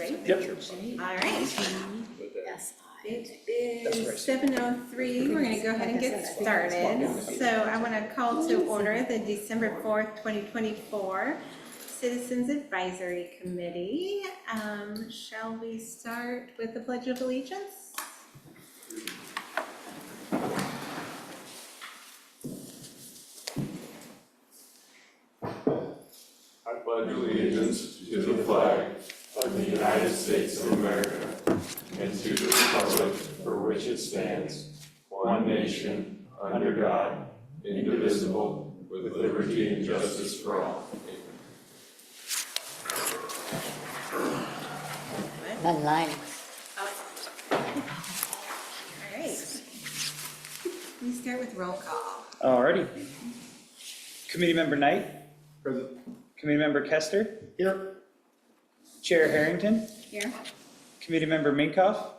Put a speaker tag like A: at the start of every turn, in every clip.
A: Ready?
B: Yep.
A: All right.
C: Yes.
A: It is 7:03. We're going to go ahead and get started. So I want to call to order the December 4th, 2024 Citizens Advisory Committee. Shall we start with the Pledge of Allegiance?
D: I pledge allegiance to the flag of the United States of America and to the republic for which it stands, one nation, under God, indivisible, with liberty and justice for all.
C: One line.
A: All right. We start with roll call.
B: Alrighty. Committee Member Knight.
D: Present.
B: Committee Member Kester.
D: Here.
B: Chair Harrington.
A: Here.
B: Committee Member Minkoff.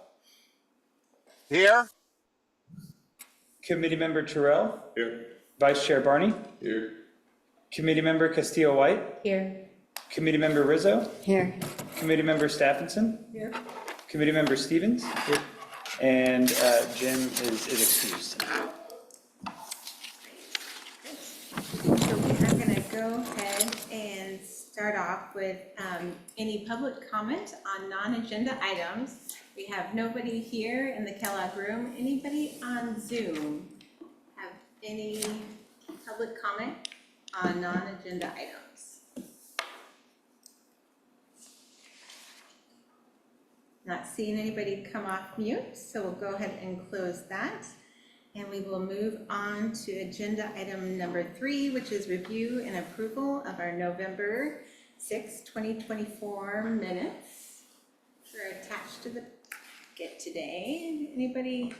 E: Here.
B: Committee Member Terrell.
D: Here.
B: Vice Chair Barney.
D: Here.
B: Committee Member Castillo-White.
C: Here.
B: Committee Member Rizzo.
C: Here.
B: Committee Member Stephenson.
A: Here.
B: Committee Member Stevens. Here. And Jim is excused.
A: So we are going to go ahead and start off with any public comment on non-agenda items. We have nobody here in the Kellogg room. Anybody on Zoom have any public comment on non-agenda items? Not seeing anybody come off mute, so we'll go ahead and close that. And we will move on to agenda item number 3, which is review and approval of our November 6, 2024 minutes. They're attached to the packet today. Anybody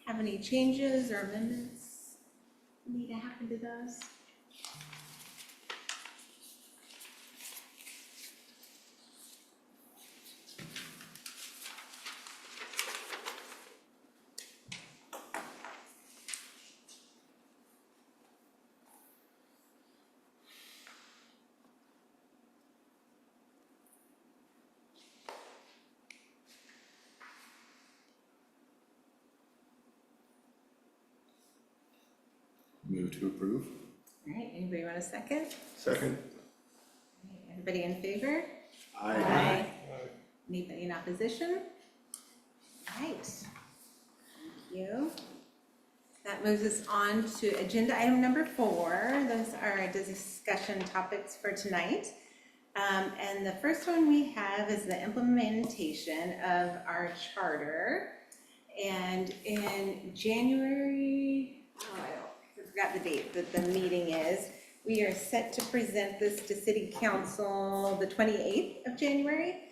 A: have any changes or amendments that need to happen to those?
D: Move to approve.
A: All right, anybody want a second?
D: Second.
A: Everybody in favor?
D: Aye.
A: Anybody in opposition? All right, thank you. That moves us on to agenda item number 4. Those are discussion topics for tonight. And the first one we have is the implementation of our charter. And in January, I forgot the date that the meeting is. We are set to present this to City Council the 28th of January.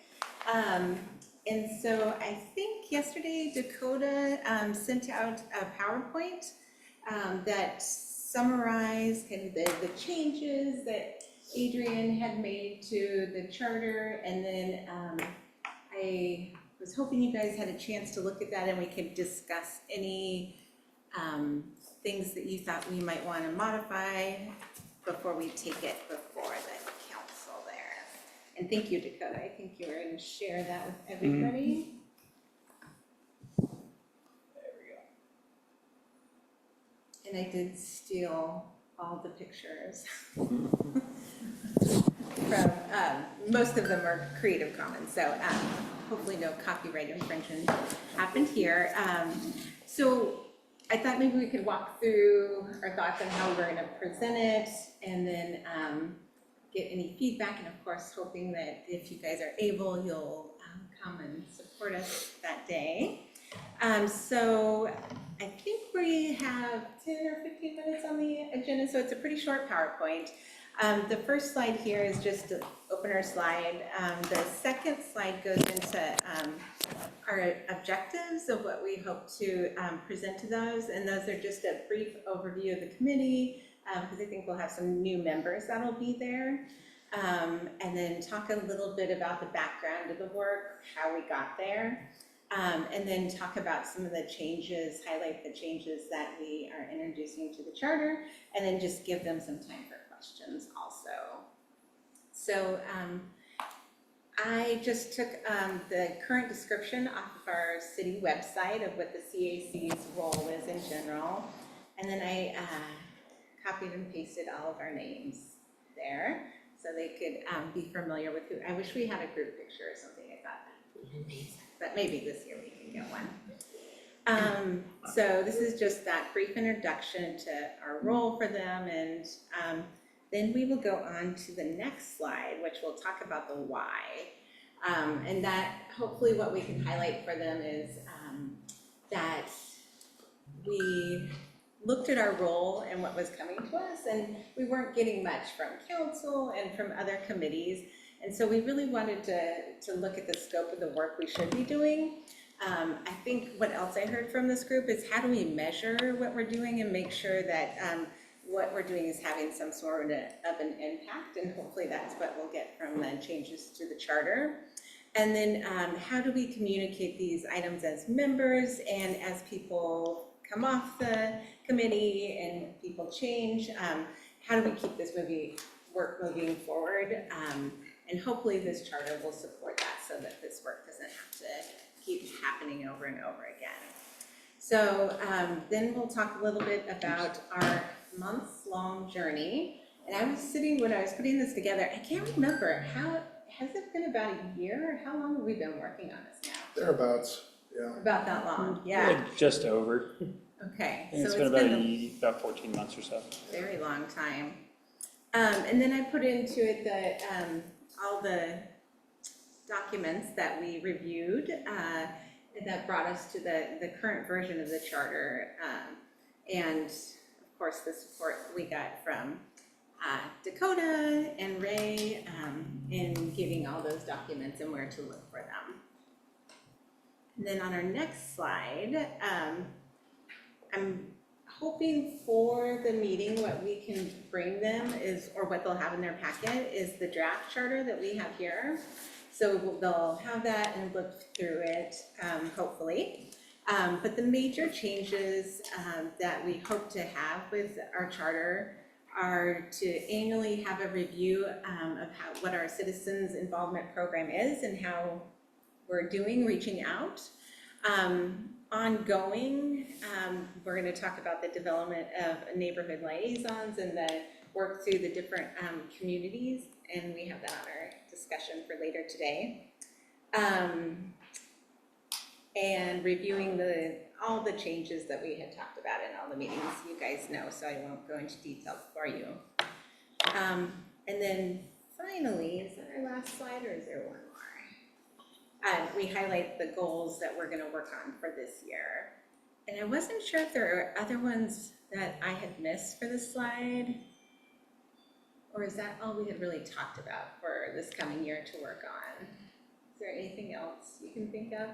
A: And so I think yesterday Dakota sent out a PowerPoint that summarized kind of the changes that Adrian had made to the charter. And then I was hoping you guys had a chance to look at that and we could discuss any things that you thought we might want to modify before we take it before the council there. And thank you, Dakota. I think you were going to share that with everybody.
B: There we go.
A: And I did steal all the pictures from, most of them are Creative Commons, so hopefully no copyright infringement happened here. So I thought maybe we could walk through our thoughts on how we're going to present it and then get any feedback, and of course hoping that if you guys are able, you'll come and support us that day. So I think we have 10 or 15 minutes on the agenda, so it's a pretty short PowerPoint. The first slide here is just an opener slide. The second slide goes into our objectives of what we hope to present to those, and those are just a brief overview of the committee, because I think we'll have some new members that'll be there, and then talk a little bit about the background of the work, how we got there, and then talk about some of the changes, highlight the changes that we are introducing to the charter, and then just give them some time for questions also. So I just took the current description off of our city website of what the CAC's role is in general. And then I copied and pasted all of our names there so they could be familiar with who. I wish we had a group picture or something. I thought that would be amazing. But maybe this year we can get one. So this is just that brief introduction to our role for them, and then we will go on to the next slide, which will talk about the why. And that hopefully what we can highlight for them is that we looked at our role and what was coming to us, and we weren't getting much from council and from other committees. And so we really wanted to look at the scope of the work we should be doing. I think what else I heard from this group is how do we measure what we're doing and make sure that what we're doing is having some sort of an impact, and hopefully that's what we'll get from the changes to the charter. And then how do we communicate these items as members and as people come off the committee and people change? How do we keep this work moving forward? And hopefully this charter will support that so that this work doesn't have to keep happening over and over again. So then we'll talk a little bit about our months-long journey. And I was sitting, when I was putting this together, I can't remember, has it been about a year? Or how long have we been working on this now?
F: Thereabouts, yeah.
A: About that long, yeah.
B: Like just over.
A: Okay,
B: And
A: so
B: it's been about 14 months or so.
A: very long time. And then I put into it all the documents that we reviewed that brought us to the current version of the charter. And of course, the support we got from Dakota and Ray in giving all those documents and where to look for them. And then on our next slide, I'm hoping for the meeting, what we can bring them is, or what they'll have in their packet, is the draft charter that we have here. So they'll have that and look through it, hopefully. But the major changes that we hope to have with our charter are to annually have a review of what our citizens involvement program is and how we're doing, reaching out. Ongoing, we're going to talk about the development of neighborhood liaisons and the work through the different communities, and we have that on our discussion for later today. And reviewing all the changes that we had talked about in all the meetings, you guys know, so I won't go into detail for you. And then finally, is that our last slide or is there one more? We highlight the goals that we're going to work on for this year. And I wasn't sure if there are other ones that I had missed for this slide, or is that all we had really talked about for this coming year to work on? Is there anything else you can think of?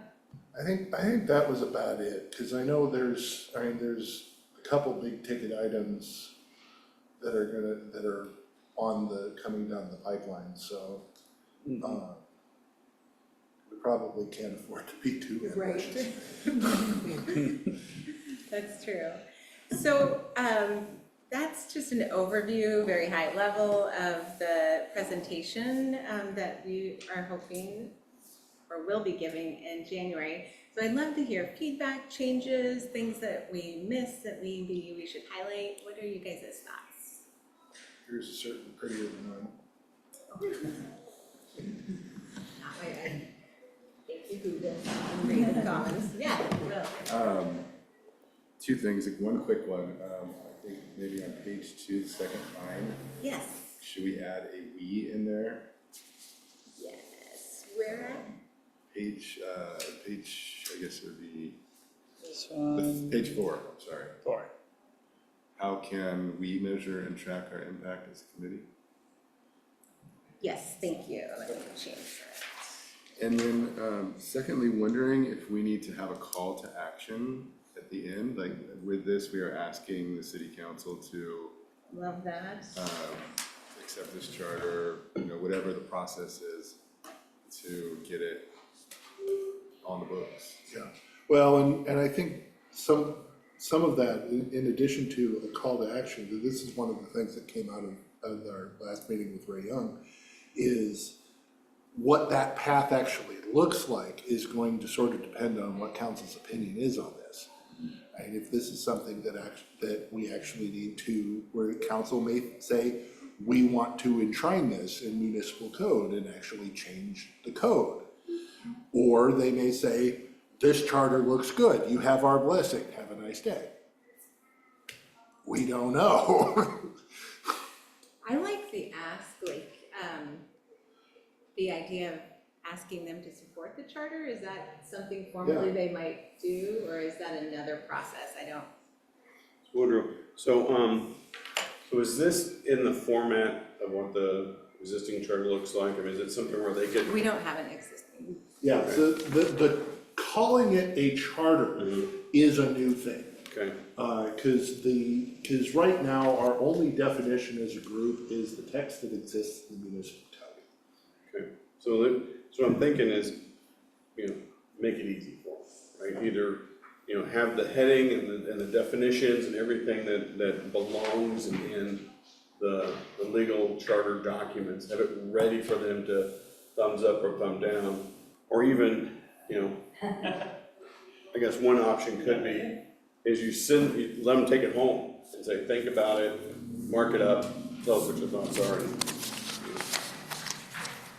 F: I think that was about it, because I know there's a couple big ticket items that are coming down the pipeline, so we probably can't afford to be too ambitious.
A: Right. That's true. So that's just an overview, very high level of the presentation that we are hoping or will be giving in January. So I'd love to hear feedback, changes, things that we missed that maybe we should highlight. What are you guys' thoughts?
F: Here's a certain prettier than mine.
A: Not my bad. Thank you, Google. Read the comments. Yeah, Will.
G: Two things, like one quick one, I think maybe on page 2, the second line,
A: Yes.
G: should we add a "we" in there?
A: Yes. Where at?
G: Page, I guess it would be,
B: This one.
G: page 4, I'm sorry.
B: 4.
G: How can we measure and track our impact as a committee?
A: Yes, thank you. Let me change that.
G: And then secondly, wondering if we need to have a call to action at the end, like with this, we are asking the city council to
A: Love that.
G: accept this charter, whatever the process is, to get it on the books.
F: Yeah, well, and I think some of that, in addition to a call to action, this is one of the things that came out of our last meeting with Ray Young, is what that path actually looks like is going to sort of depend on what council's opinion is on this. And if this is something that we actually need to, where council may say, we want to enshrine this in municipal code and actually change the code. Or they may say, this charter looks good, you have our blessing, have a nice day. We don't know.
A: I like the the idea of asking them to support the charter. Is that something formally they might do, or is that another process? I don't.
H: Woodrow, so is this in the format of what the existing charter looks like? I mean, is it something where they could?
A: We don't have an existing.
F: Yeah, so the calling it a charter is a new thing.
H: Okay.
F: Cause right now, our only definition as a group is the text that exists in the municipal code.
H: Okay, so what I'm thinking is, make it easy for them, right? Either, have the heading and the definitions and everything that belongs in the legal charter documents, have it ready for them to thumbs up or thumb down, or even, I guess one option could be, is you let them take it home and say, think about it, mark it up, tell us what your thoughts are.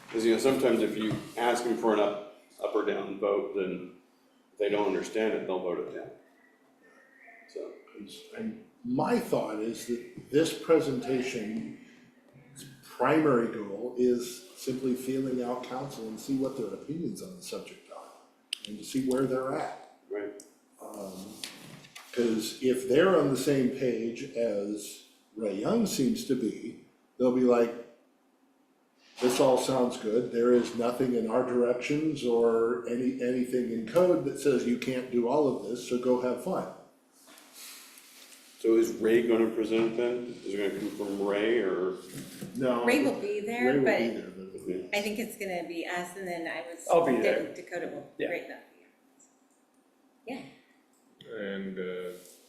H: Because, sometimes if you ask them for an up or down vote, then if they don't understand it, they'll vote it down. So.
F: And my thought is that this presentation's primary goal is simply feeling out council and see what their opinions on the subject are, and to see where they're at.
H: Right.
F: Because if they're on the same page as Ray Young seems to be, they'll be like, this all sounds good, there is nothing in our directions or anything in code that says you can't do all of this, so go have fun.
H: So is Ray gonna present then? Is it gonna come from Ray or?
F: No.
A: Ray will be there,
F: Ray will
A: but
F: be there, but
A: I think it's gonna be us, and then
B: I'll be there.
A: Dakota will
B: Yeah.
A: rate that. Yeah.
D: And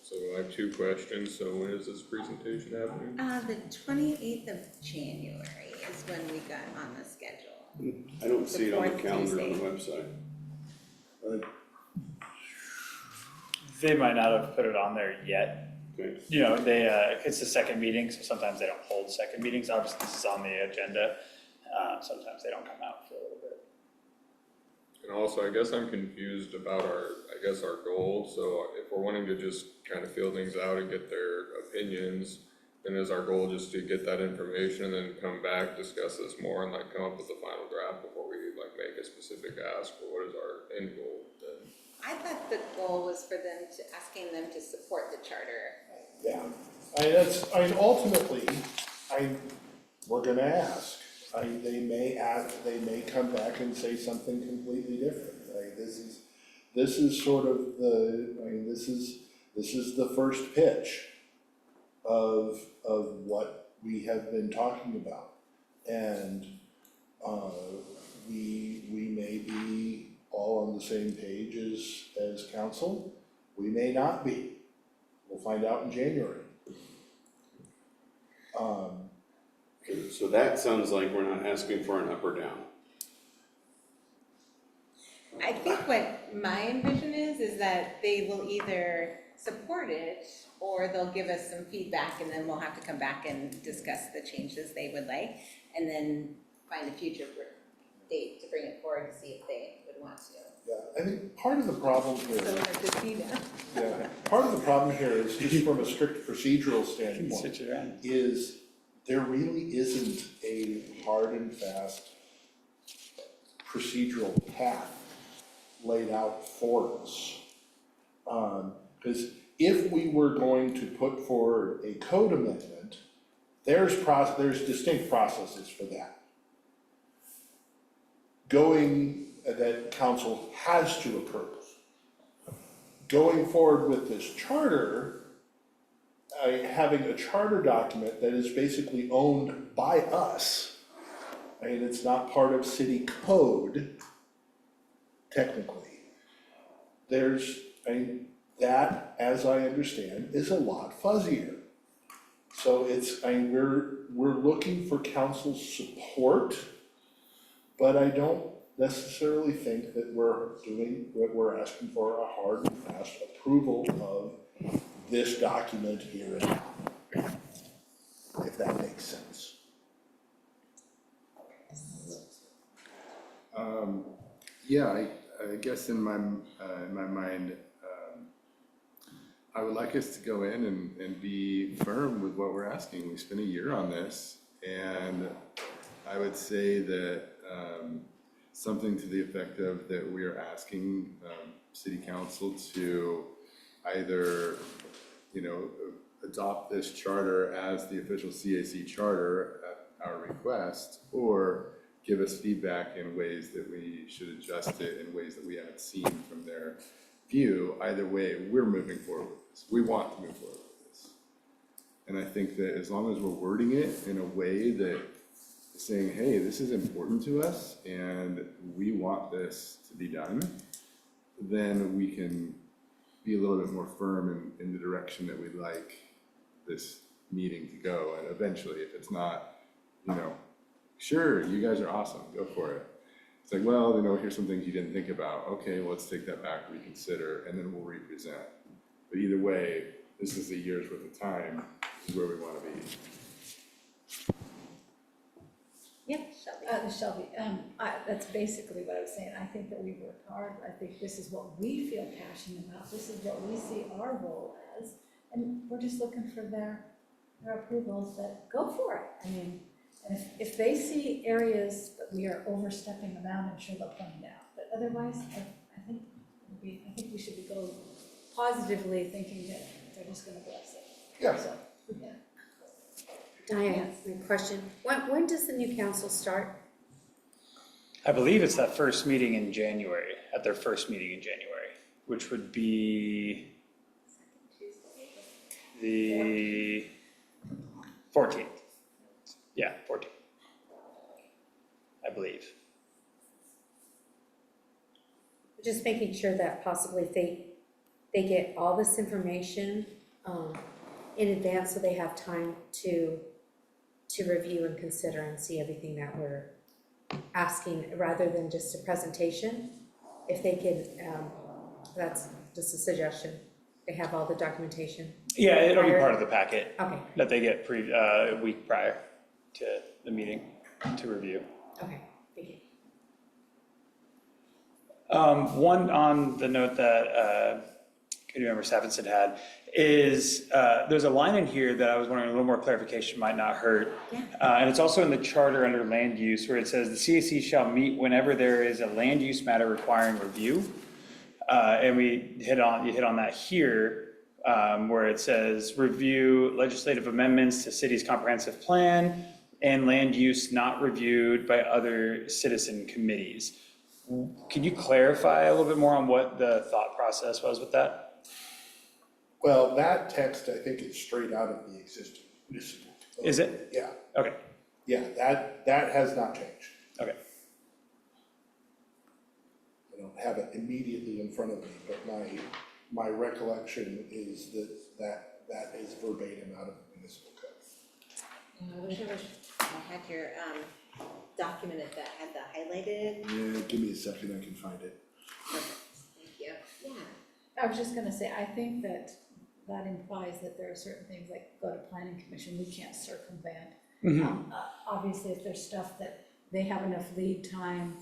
D: so I have two questions. So when is this presentation happening?
A: The 28th of January is when we got on the schedule.
H: I don't see it on the
A: fourth
H: calendar on the
A: Tuesday.
H: website.
B: They might not have put it on there yet.
H: Okay.
B: It's the second meeting, so sometimes they don't hold second meetings. Obviously, this is on the agenda. Sometimes they don't come out for a little bit.
D: And also, I guess I'm confused about our goal. So if we're wanting to just kind of feel things out and get their opinions, then is our goal just to get that information and then come back, discuss this more, and come up with the final draft before we make a specific ask? Or what is our end goal then?
A: I thought the goal was for them asking them to support the charter.
F: yeah. Ultimately, we're gonna ask. They may come back and say something completely different. This is sort of this is the first pitch of what we have been talking about. And we may be all on the same page as council. We may not be. We'll find out in January.
H: Okay, so that sounds like we're not asking for an up or down.
A: I think what my envision is that they will either support it or they'll give us some feedback, and then we'll have to come back and discuss the changes they would like, and then find a future date to bring it forward to see if they would want to.
F: Yeah, I think part of the problem here.
A: So we'll have to see now.
F: Yeah, part of the problem here is just from a strict procedural standpoint,
B: Sit you around.
F: is there really isn't a hard and fast procedural path laid out for us. Because if we were going to put forward a code amendment, there's distinct processes for that. That council has to approve. Going forward with this charter, having a charter document that is basically owned by us, it's not part of city code, technically. That, as I understand, is a lot fuzzier. So we're looking for council's support but I don't necessarily think that we're asking for a hard and fast approval of this document here and now, if that makes sense.
G: Yeah, I guess in my mind, I would like us to go in and be firm with what we're asking. We spent a year on this, and I would say that something to the effect of that we are asking city council to either, adopt this charter as the official CAC charter at our request, or give us feedback in ways that we should adjust it in ways that we haven't seen from their view. Either way, we're moving forward with this. We want to move forward with this. And I think that as long as we're wording it in a way that is saying, hey, this is important to us and we want this to be done, then we can be a little bit more firm in the direction that we'd like this meeting to go. And eventually, if it's not, sure, you guys are awesome, go for it. It's like, well, here's some things you didn't think about. Okay, well, let's take that back, reconsider, and then we'll represent. But either way, this is a year's worth of time. This is where we want to be.
C: Yep, Shelby.
I: Shelby, that's basically what I was saying. I think that we've worked hard. I think this is what we feel passionate about. This is what we see our role as. And we're just looking for their approvals that go for it. I mean, and if they see areas that we are overstepping the bound, I'm sure they'll point it out. But otherwise, I think we should be going positively, thinking that they're just gonna bless it.
F: Yeah.
I: So, yeah.
C: Diane, my question, when does the new council start?
B: I believe it's that first meeting in January, at their first meeting in January, which would be the 14th. Yeah, 14th, I believe.
C: Just making sure that possibly if they get all this information in advance, so they have time to review and consider and see everything that we're asking, rather than just a presentation. If they can, that's just a suggestion, they have all the documentation.
B: Yeah, it'll be part of the packet
C: Okay,
B: that they get a week prior to the meeting to review.
C: okay, thank you.
B: One on the note that committee member Stephenson had is there's a line in here that I was wondering a little more clarification might not hurt.
C: Yeah.
B: And it's also in the charter under land use, where it says the CAC shall meet whenever there is a land use matter requiring review. And you hit on that here, where it says review legislative amendments to city's comprehensive plan and land use not reviewed by other citizen committees. Can you clarify a little bit more on what the thought process was with that?
F: Well, that text, I think, is straight out of the existing municipal code.
B: Is it?
F: Yeah,
B: Okay,
F: yeah, that has not changed.
B: okay.
F: I don't have it immediately in front of me, but my recollection is that is verbatim out of the municipal code.
A: I wish I had your document that had the highlighted.
F: Yeah, give me a second, I can find it.
A: Perfect, thank you. Yeah.
I: I was just gonna say, I think that implies that there are certain things like go to planning commission, we can't circumvent. Obviously, if there's stuff that they have enough lead time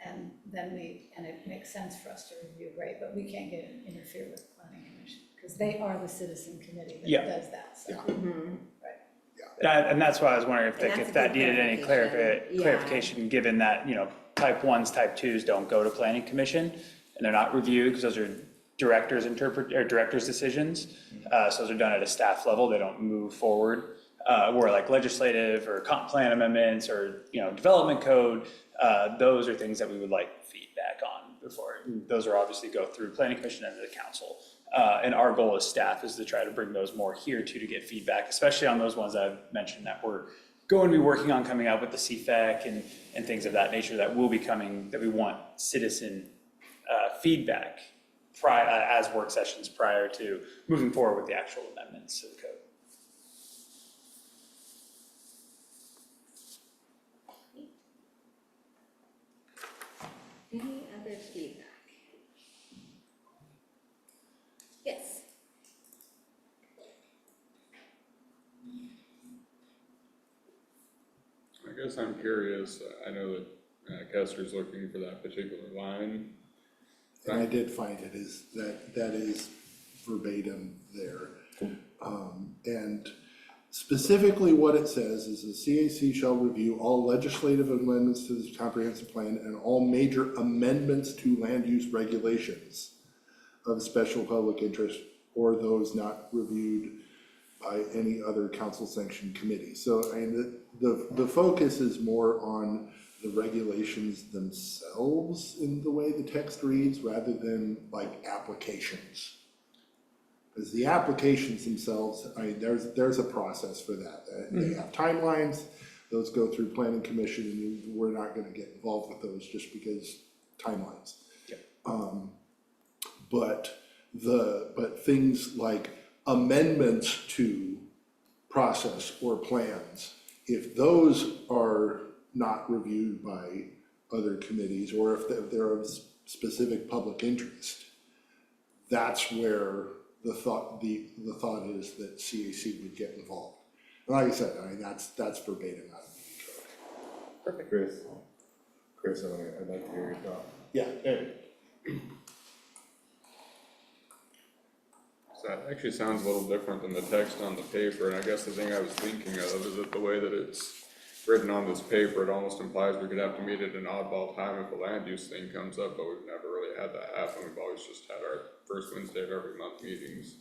I: and then it makes sense for us to review, great, but we can't interfere with planning commission, because they are the citizen committee
B: Yeah.
I: that does that, so.
B: And that's why I was wondering
A: And that's a
B: if that
A: good
B: needed any
A: clarification.
B: clarification, given that, type 1s, type 2s don't go to planning commission and they're not reviewed because those are directors' decisions. So those are done at a staff level, they don't move forward. Where like legislative or comp plan amendments or, development code, those are things that we would like feedback on before. Those are obviously go through planning commission and the council. And our goal as staff is to try to bring those more here too, to get feedback, especially on those ones I've mentioned that we're going to be working on coming out with the CFAC and things of that nature that will be coming, that we want citizen feedback as work sessions prior to moving forward with the actual amendments to the code.
A: Any other feedback? Yes.
D: I guess I'm curious, I know that Kester's looking for that particular line.
F: And I did find it is, that is verbatim there. And specifically what it says is the CAC shall review all legislative amendments to this comprehensive plan and all major amendments to land use regulations of special public interest or those not reviewed by any other council sanctioned committee. So, I mean, the focus is more on the regulations themselves in the way the text reads, rather than like applications. Because the applications themselves, I mean, there's a process for that. They have timelines, those go through planning commission, and we're not gonna get involved with those just because timelines. But things like amendments to process or plans, if those are not reviewed by other committees, or if they're of specific public interest, that's where the thought is that CAC would get involved. And like I said, I mean, that's verbatim out of the code.
G: Perfect. Chris, I'd like to hear your thought.
F: Yeah,
D: So that actually sounds a little different than the text on the paper, and I guess the thing I was thinking of is that the way that it's written on this paper, it almost implies we could have to meet at an oddball time if a land use thing comes up, but we've never really had that happen. We've always just had our first Wednesday of every month meetings.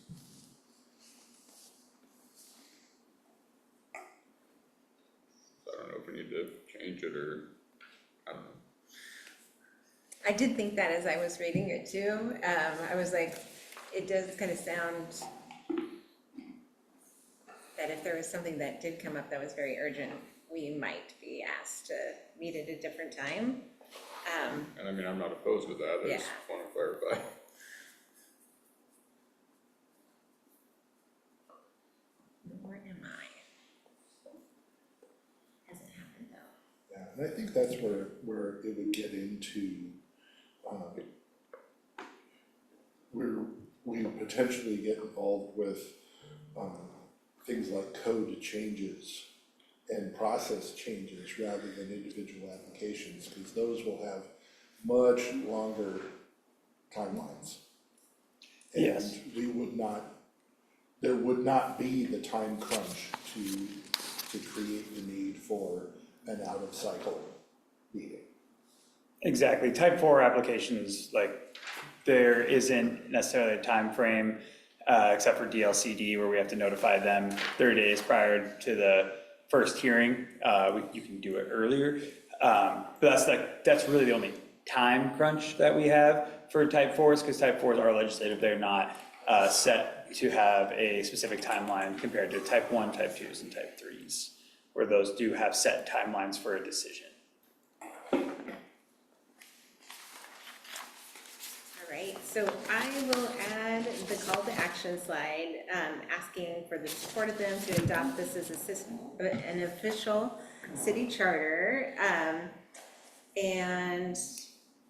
D: So I don't know if we need to change it or, I don't know.
A: I did think that as I was reading it too. I was like, it does kind of sound that if there was something that did come up that was very urgent, we might be asked to meet at a different time.
D: And I mean, I'm not opposed to that, I just want to clarify.
A: Where am I? Hasn't happened though.
F: yeah, and I think that's where it would get into, where we potentially get involved with, things like code changes and process changes rather than individual applications, because those will have much longer timelines.
B: Yes.
F: And there would not be the time crunch to create the need for an out of cycle meeting.
B: Exactly. Type 4 applications, like, there isn't necessarily a time frame, except for DLCD, where we have to notify them 30 days prior to the first hearing. You can do it earlier. But that's really the only time crunch that we have for type 4s, because type 4s are legislative. They're not set to have a specific timeline compared to type 1, type 2s, and type 3s, where those do have set timelines for a decision.
A: Right, so I will add the call to action slide, asking for the support of them to adopt this as an official city charter. And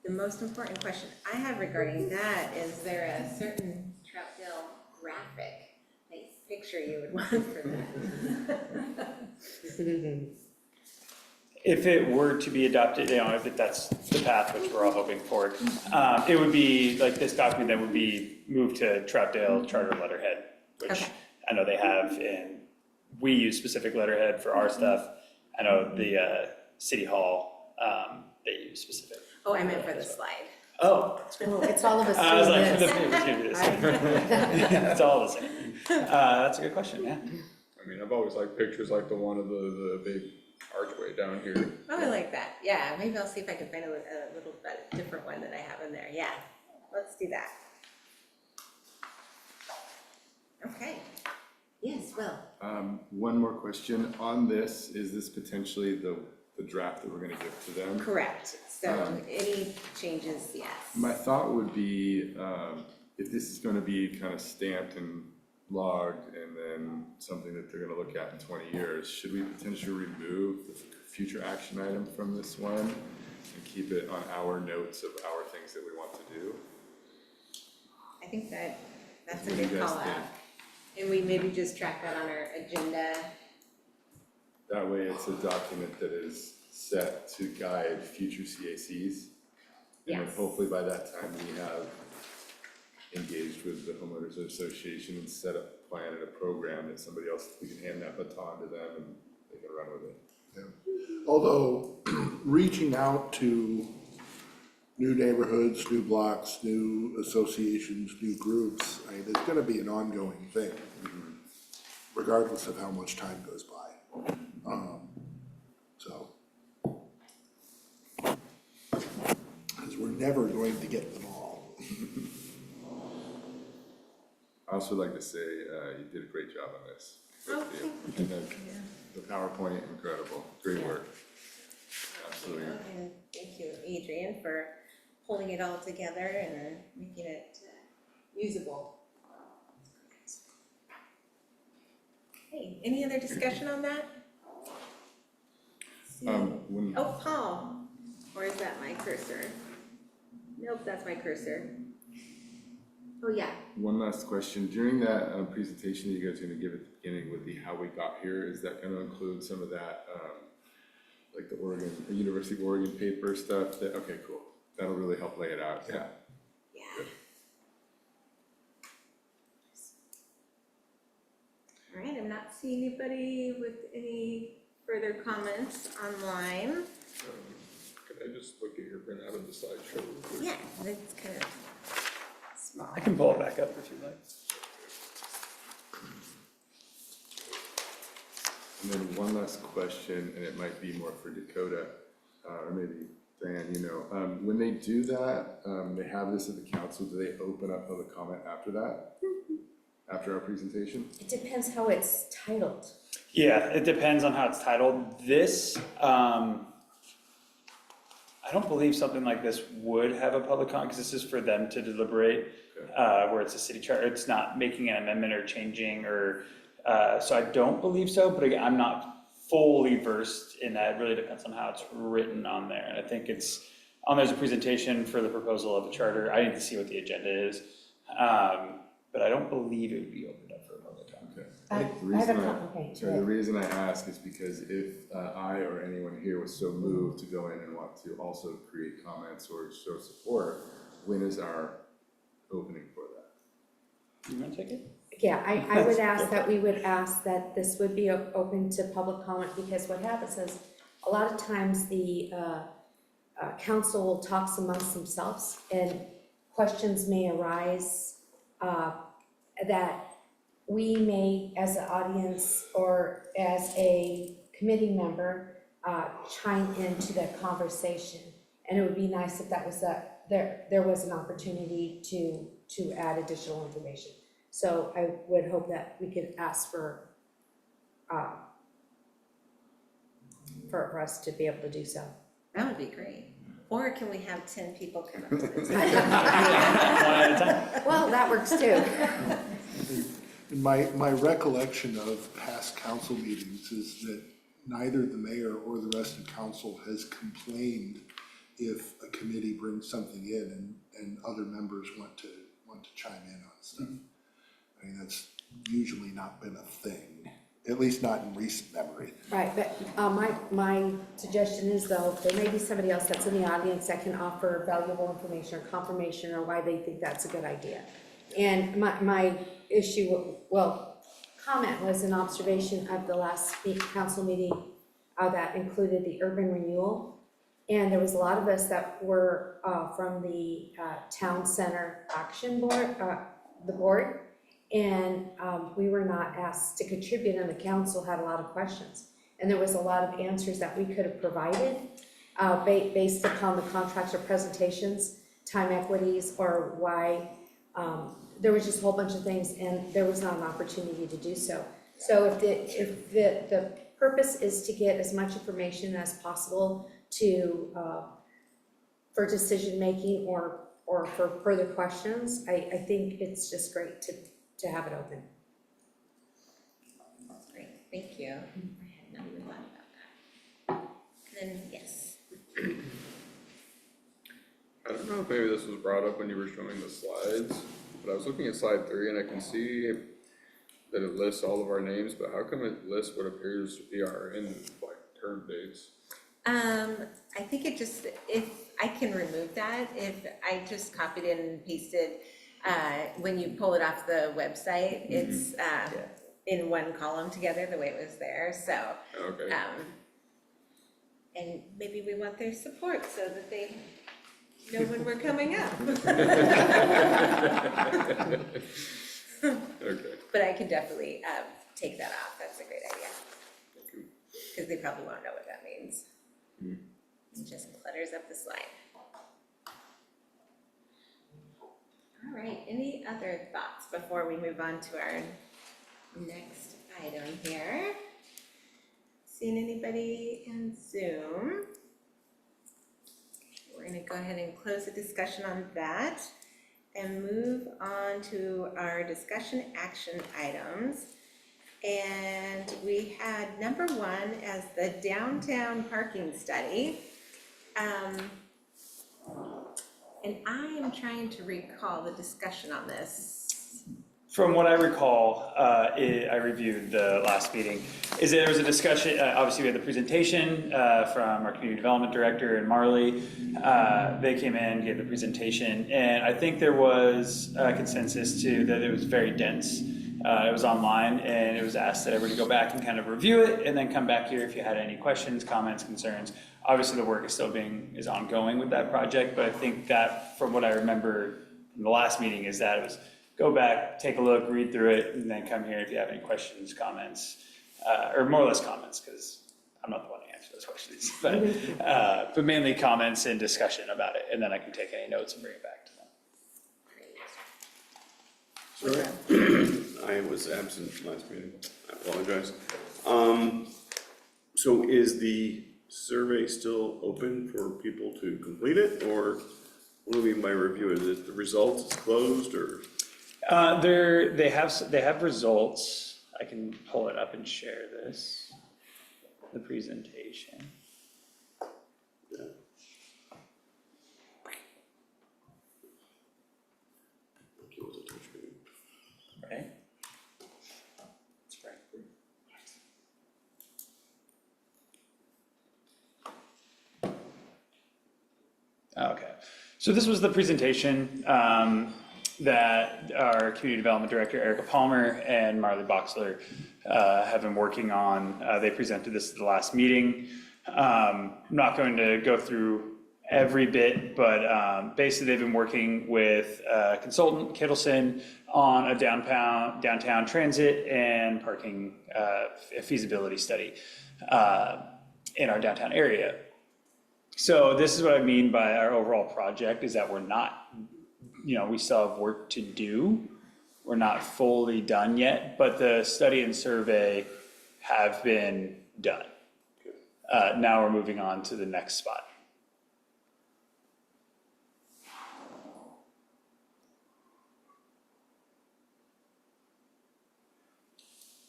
A: the most important question I have regarding that, is there a certain Troutdale graphic, nice picture you would want for that?
B: If it were to be adopted, if that's the path which we're all hoping for, it would be like this document that would be moved to Troutdale Charter letterhead, which
A: Okay.
B: I know they have, and we use specific letterhead for our stuff. I know the City Hall, they use specific.
A: Oh, I meant for the slide.
B: Oh,
C: Oh, it's all of us
B: I was
C: doing
B: like,
C: this.
B: it's all the same. That's a good question, yeah.
D: I mean, I've always liked pictures like the one of the big archway down here.
A: Oh, I like that. Yeah, maybe I'll see if I can find a little bit different one that I have in there. Yeah, let's do that. Okay. Yes, Will.
G: One more question on this, is this potentially the draft that we're gonna give to them?
A: Correct. So any changes, yes.
G: My thought would be, if this is gonna be kind of stamped and logged and then something that they're gonna look at in 20 years, should we potentially remove the future action item from this one and keep it on our notes of our things that we want to do.
A: I think that's a
G: What do you
A: good
G: guys
A: call out.
G: think?
A: And we maybe just track that on our agenda.
G: That way it's a document that is set to guide future CACs. And then
A: Yes.
G: hopefully by that time we have engaged with the homeowners association and set up a plan and a program that somebody else, we can hand that baton to them and they can run with it.
F: Although, reaching out to new neighborhoods, new blocks, new associations, new groups, I mean, it's gonna be an ongoing thing, regardless of how much time goes by. So. Because we're never going to get them all.
G: I also like to say, you did a great job on this.
A: Oh,
G: And the PowerPoint, incredible, great work. Absolutely.
A: And thank you, Adrian, for pulling it all together and making it usable. Hey, any other discussion on that?
G: When,
A: Oh, Paul, or is that my cursor? Nope, that's my cursor. Oh, yeah.
G: one last question, during that presentation that you guys are gonna give at the beginning with the how we got here, is that gonna include some of that, like the University of Oregon paper stuff that, okay, cool, that'll really help lay it out, yeah.
A: Yeah. All right, I'm not seeing anybody with any further comments online.
D: Could I just look at your printout of the slideshow real quick?
A: Yeah, it's kind of small.
B: I can pull it back up if you like.
G: And then one last question, and it might be more for Dakota, or maybe Diane, you know, when they do that, they have this at the council, do they open up public comment after that? After our presentation?
C: It depends how it's titled.
B: Yeah, it depends on how it's titled. This, I don't believe something like this would have a public comment, because this is for them to deliberate, where it's a city charter, it's not making an amendment or changing or, so I don't believe so, but again, I'm not fully versed in that. It really depends on how it's written on there. And I think it's, there's a presentation for the proposal of a charter. I need to see what the agenda is. But I don't believe it would be opened up for a public comment.
G: Okay.
C: I
G: The
C: have a
G: reason
C: comment, okay,
G: sorry, the reason I ask is because if I or anyone here was so moved to go in and want to also create comments or show support, when is our opening for that?
B: You wanna take it?
C: Yeah, I would ask that we would ask that this would be open to public comment, because what happens is, a lot of times the council will talk amongst themselves, and questions may arise that we may, as an audience or as a committee member, chime into that conversation. And it would be nice if that was there was an opportunity to add additional information. So I would hope that we could ask for us to be able to do so.
A: That would be great. Or can we have 10 people come up to this?
B: One at a time.
C: Well, that works too.
F: My recollection of past council meetings is that neither the mayor or the rest of council has complained if a committee brings something in and other members want to chime in on stuff. I mean, that's usually not been a thing, at least not in recent memory.
C: Right, but my suggestion is, though, there may be somebody else that's in the audience that can offer valuable information or confirmation or why they think that's a good idea. And my issue, comment was an observation of the last council meeting that included the urban renewal. And there was a lot of us that were from the town center action board, the board. And we were not asked to contribute, and the council had a lot of questions. And there was a lot of answers that we could have provided based upon the contracts or presentations, time equities, or why there was just a whole bunch of things, and there was not an opportunity to do so. So if the purpose is to get as much information as possible for decision making or for further questions, I think it's just great to have it open.
A: That's great, thank you. I had not even thought about that. And then, yes.
G: know if maybe this was brought up when you were showing the slides, but I was looking at slide 3 and I can see that it lists all of our names, but how come it lists what appears to be our end, like, term dates?
A: I think it just, if I can remove that, if I just copied and pasted, when you pull it off the website, it's, in one column together, the way it was there, so.
G: Okay.
A: And maybe we want their support so that they know when we're coming up.
G: Okay.
A: But I can definitely, take that off, that's a great idea. Because they probably won't know what that means. It just clutters up the slide. All right, any other thoughts before we move on to our next item here? Seeing anybody in Zoom? We're gonna go ahead and close the discussion on that and move on to our discussion action items. And we had number 1 as the downtown parking study. And I am trying to recall the discussion on this.
B: From what I recall, I reviewed the last meeting, is there was a discussion, obviously we had the presentation from our community development director and Marley. They came in, gave the presentation, and I think there was a consensus too that it was very dense. It was online, and it was asked that everybody go back and kind of review it, and then come back here if you had any questions, comments, concerns. Obviously, the work is ongoing with that project, but I think that, from what I remember from the last meeting, is that it was go back, take a look, read through it, and then come here if you have any questions, comments, or more or less comments, because I'm not the one to answer those questions, but mainly comments and discussion about it, and then I can take any notes and bring it back to them.
H: Sorry, I was absent last meeting, I apologize. So is the survey still open for people to complete it, or what do we mean by review? Is it the results is closed, or?
B: They have results. I can pull it up and share this, the presentation.
H: Yeah.
B: Right? That's right. Okay, so this was the presentation that our community development director, Erica Palmer, and Marley Boxler have been working on. They presented this at the last meeting. I'm not going to go through every bit, but basically they've been working with consultant Kittleson on a downtown transit and parking feasibility study in our downtown area. So this is what I mean by our overall project, is that we're not, we still have work to do. We're not fully done yet, but the study and survey have been done. Now we're moving on to the next spot.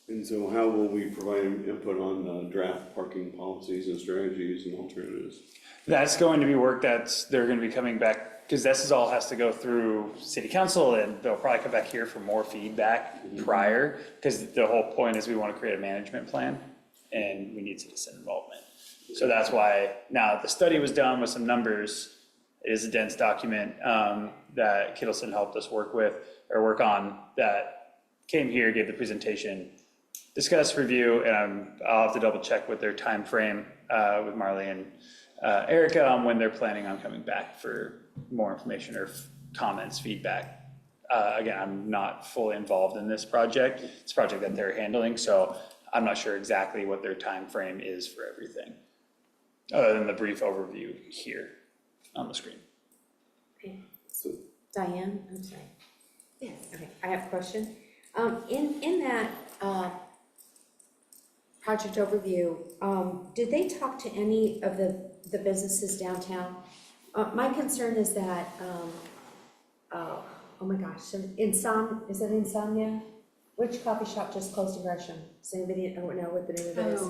H: And so how will we provide input on draft parking policies and strategies and alternatives?
B: That's going to be work they're going to be coming back, because this all has to go through city council, and they'll probably come back here for more feedback prior, because the whole point is we want to create a management plan and we need citizen involvement. So that's why now the study was done with some numbers. It is a dense document that Kittleson helped us work on, that came here, gave the presentation, discuss, review, and I'll have to double check with their time frame with Marley and Erica on when they're planning on coming back for more information or comments, feedback. Again, I'm not fully involved in this project. It's a project that they're handling, so I'm not sure exactly what their time frame is for everything, other than the brief overview here on the screen.
C: Okay, so Diane, I'm sorry.
A: Yes.
C: Okay, I have a question. In that project overview, did they talk to any of the businesses downtown? My concern is that, oh my gosh, is it Insomnia? Which coffee shop just closed in Gresham? Does anybody know what the name of it is?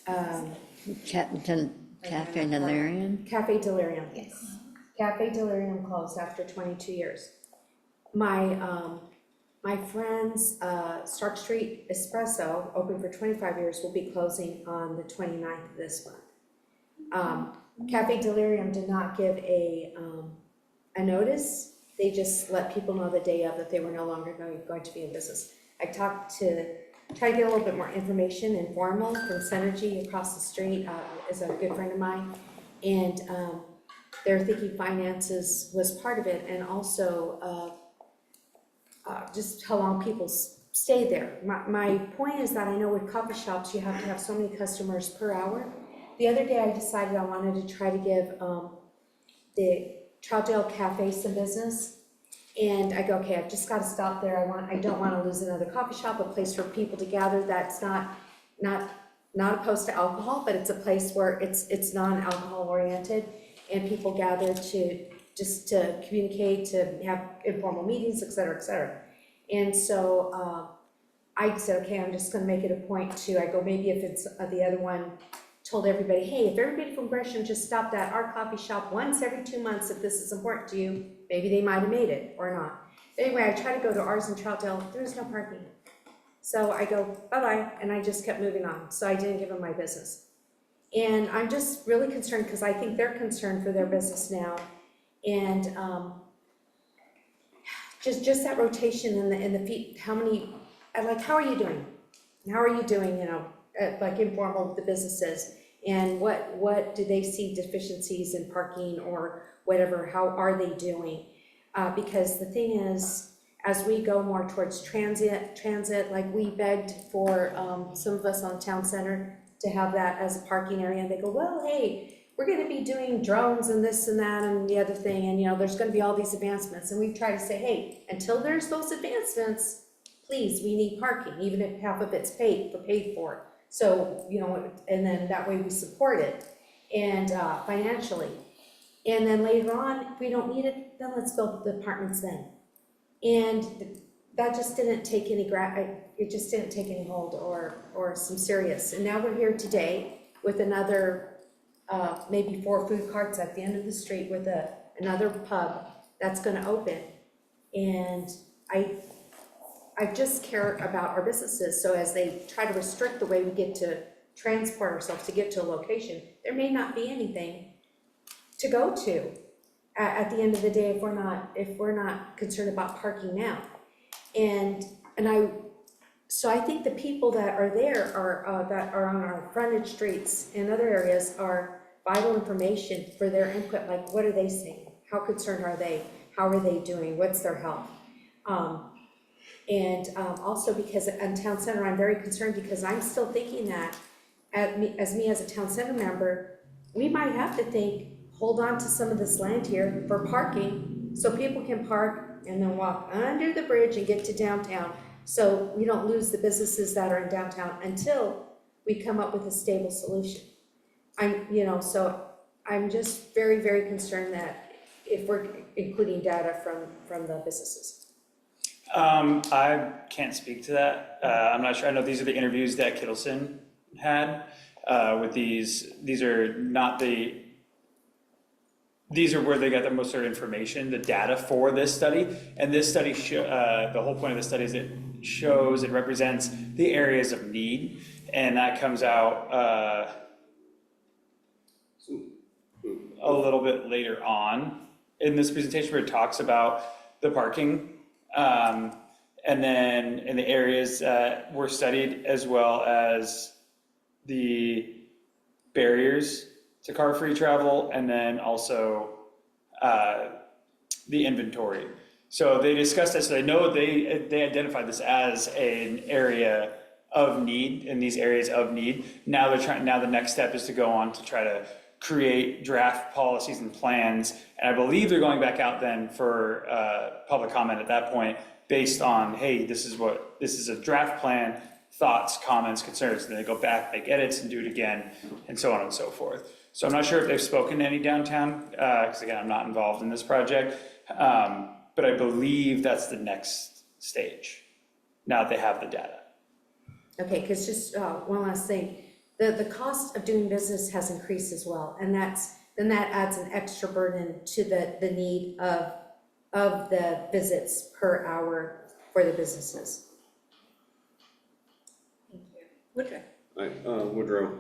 A: Oh, yes.
J: Cafe Delirium?
C: Cafe Delirium.
A: Yes.
C: Cafe Delirium closed after 22 years. My friend's Stark Street Espresso, open for 25 years, will be closing on the 29th of this month. Cafe Delirium did not give a notice. They just let people know the day of that they were no longer going to be in business. I try to get a little bit more information, informal, from Synergy across the street, is a good friend of mine. And they're thinking finances was part of it, and also just how long people stay there. My point is that I know with coffee shops, you have to have so many customers per hour. The other day I decided I wanted to try to give the Troutdale Cafe some business. And I go, okay, I've just got to stop there. I don't want to lose another coffee shop, a place for people to gather that's not opposed to alcohol, but it's a place where it's non-alcohol oriented, and people gather to communicate, to have informal meetings, et cetera, et cetera. And so I said, okay, I'm just going to make it a point to, I go, maybe if it's the other one, told everybody, hey, if everybody from Gresham just stopped at our coffee shop once every 2 months, if this is important to you, maybe they might have made it or not. Anyway, I tried to go to ours in Troutdale, there was no parking. So I go, bye-bye, and I just kept moving on. So I didn't give them my business. And I'm just really concerned because I think they're concerned for their business now. And just that rotation in the feet, how are you doing? How are you doing, like informal the businesses, and what do they see deficiencies in parking or whatever, how are they doing? Because the thing is, as we go more towards transit, like we begged for some of us on Town Center to have that as a parking area, and they go, well, hey, we're gonna be doing drones and this and that and the other thing, and there's gonna be all these advancements, and we've tried to say, hey, until there's those advancements, please, we need parking, even if half of it's paid for. So, and then that way we support it, and financially. And then later on, if we don't need it, then let's build the apartments then. And that just didn't take any it just didn't take any hold or some serious. And now we're here today with another, maybe 4 food carts at the end of the street with another pub that's gonna open. And I just care about our businesses, so as they try to restrict the way we get to transport ourselves to get to a location, there may not be anything to go to at the end of the day if we're not concerned about parking now. So I think the people that are there that are on our frontage streets and other areas are vital information for their input, like what are they saying? How concerned are they? How are they doing? What's their health? Also because in Town Center, I'm very concerned because I'm still thinking that as a Town Center member, we might have to hold on to some of this land here for parking so people can park and then walk under the bridge and get to downtown, so we don't lose the businesses that are in downtown until we come up with a stable solution. So I'm just very, very concerned that if we're including data from the businesses.
B: I can't speak to that. I'm not sure. I know these are the interviews that Kittleson had with these. These are where they got the most sort of information, the data for this study. And this study, the whole point of the study is it represents the areas of need. And that comes out a little bit later on in this presentation where it talks about the parking. And then in the areas that were studied, as well as the barriers to car-free travel, and then also the inventory. So they discussed this, so they know they identified this as an area of need, in these areas of need. Now the next step is to go on to try to create draft policies and plans. And I believe they're going back out then for public comment at that point, based on, hey, this is a draft plan, thoughts, comments, concerns, and then they go back, make edits and do it again, and so on and so forth. So I'm not sure if they've spoken to any downtown, because again, I'm not involved in this project, but I believe that's the next stage, now that they have the data.
C: Okay, because just one last thing, the cost of doing business has increased as well, and that's then that adds an extra burden to the need of the visits per hour for the businesses.
A: Thank you. Woodruff?
H: Woodrow,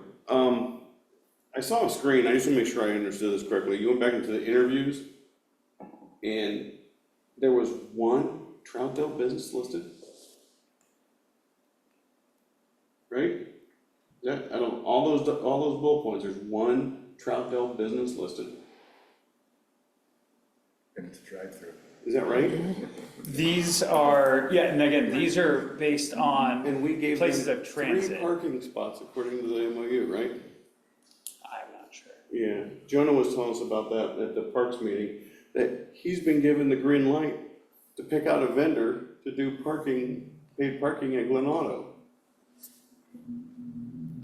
H: I saw a screen, I just want to make sure I understood this correctly. You went back into the interviews, and there was one Troutdale business listed? Right? That, I don't, all those bullet points, there's one Troutdale business listed.
G: And it's a drive-through.
H: Is that right?
B: These are, yeah, and again, these are based on
H: And we gave them
B: places of transit.
H: 3 parking spots according to the MOU, right?
B: I'm not sure.
H: Yeah, Jonah was telling us about that at the Parks meeting, that he's been given the green light to pick out a vendor to do parking, paid parking at Glen Auto.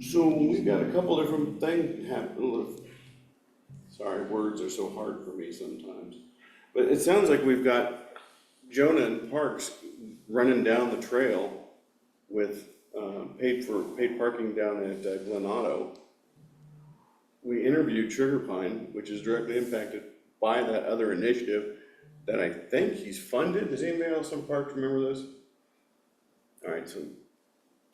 H: So we've got a couple different things happening. Sorry, words are so hard for me sometimes. But it sounds like we've got Jonah and Parks running down the trail with paid parking down at Glen Auto. We interviewed Sugar Pine, which is directly impacted by that other initiative that I think he's funded. Does anybody else on Parks remember this? All right, so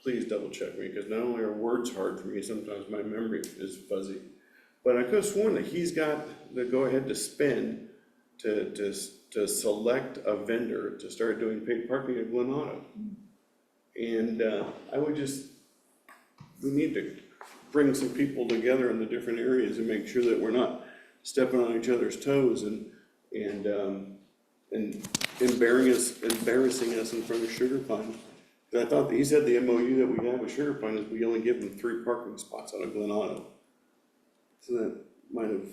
H: please double check me, because not only are words hard for me, sometimes my memory is fuzzy. But I could have sworn that he's got the go-ahead to spend to select a vendor to start doing paid parking at Glen Auto. And I would we need to bring some people together in the different areas and make sure that we're not stepping on each other's toes and embarrassing us in front of Sugar Pine. I thought that he said the MOU that we have with Sugar Pine is we only give them 3 parking spots on a Glen Auto. So that might have,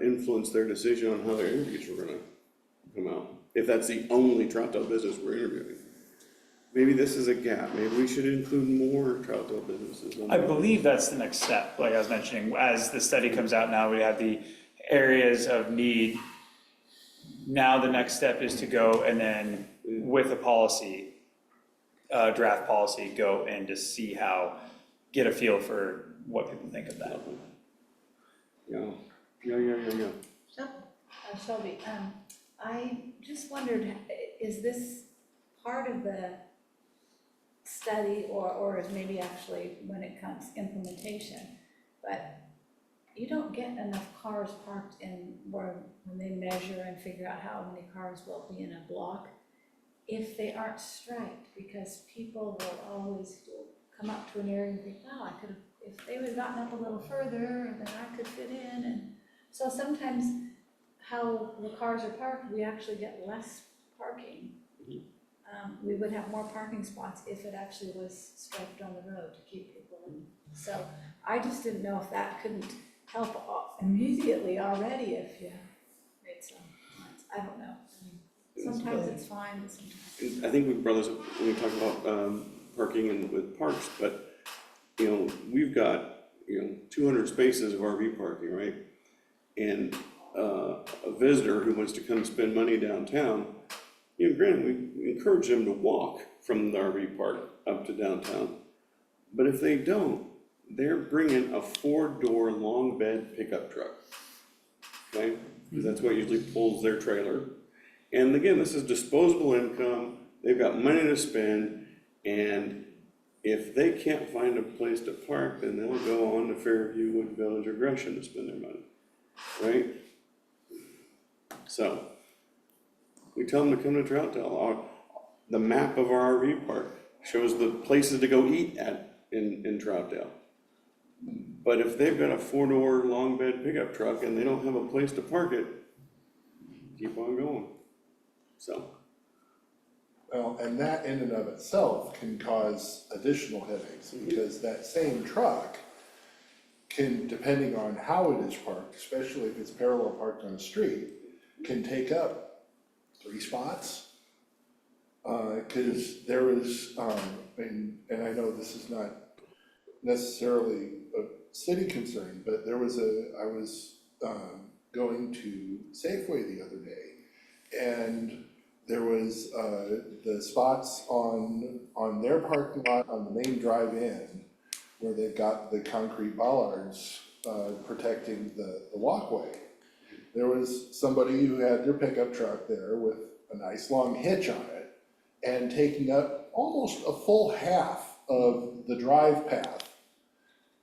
H: influenced their decision on how their interviews were gonna come out. If that's the only Troutdale business we're interviewing. Maybe this is a gap, maybe we should include more Troutdale businesses.
B: I believe that's the next step, like I was mentioning, as the study comes out now, we have the areas of need. Now the next step is to go and then with a policy, draft policy, go and to see get a feel for what people think of that.
H: Yeah.
I: Shelby, I just wondered, is this part of the study or is maybe actually when it comes implementation? But you don't get enough cars parked in when they measure and figure out how many cars will be in a block if they aren't striped, because people will always come up to an area and think, oh, I could have, if they would have gotten up a little further, then I could fit in. And so sometimes how the cars are parked, we actually get less parking. We would have more parking spots if it actually was striped on the road to keep people in. So I just didn't know if that couldn't help immediately already if you made some lines. I don't know. Sometimes it's fine, but sometimes.
H: I think we brought this up when we talked about parking and with parks, but we've got 200 spaces of RV parking, right? And a visitor who wants to come spend money downtown, granted, we encourage them to walk from the RV park up to downtown. But if they don't, they're bringing a 4-door long bed pickup truck, okay? Because that's what usually pulls their trailer. And again, this is disposable income. They've got money to spend, and if they can't find a place to park, then they'll go on to Fairview, Wood Village, or Gresham to spend their money, right? So we tell them to come to Troutdale. The map of our RV park shows the places to go eat at in Troutdale. But if they've got a 4-door long bed pickup truck and they don't have a place to park it, keep on going. So.
F: Well, and that in and of itself can cause additional headaches, because that same truck can, depending on how it is parked, especially if it's parallel parked on a street, can take up 3 spots. Cause there was, and I know this is not necessarily a city concern, but I was going to Safeway the other day, and there was the spots on their parking lot on the main drive-in where they've got the concrete bollards protecting the walkway. There was somebody who had their pickup truck there with a nice long hitch on it and taking up almost a full half of the drive path.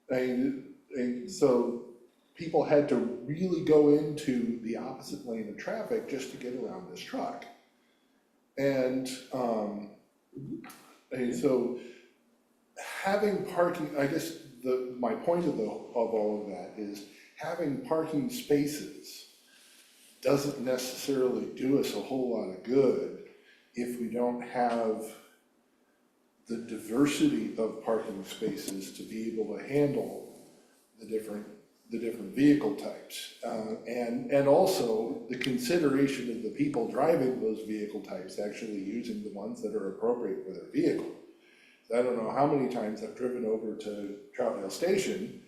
F: And so people had to really go into the opposite lane of traffic just to get around this truck. And so having parking, I guess my point of all of that is having parking spaces doesn't necessarily do us a whole lot of good if we don't have the diversity of parking spaces to be able to handle the different vehicle types. And also the consideration of the people driving those vehicle types actually using the ones that are appropriate for their vehicle. I don't know how many times I've driven over to Troutdale Station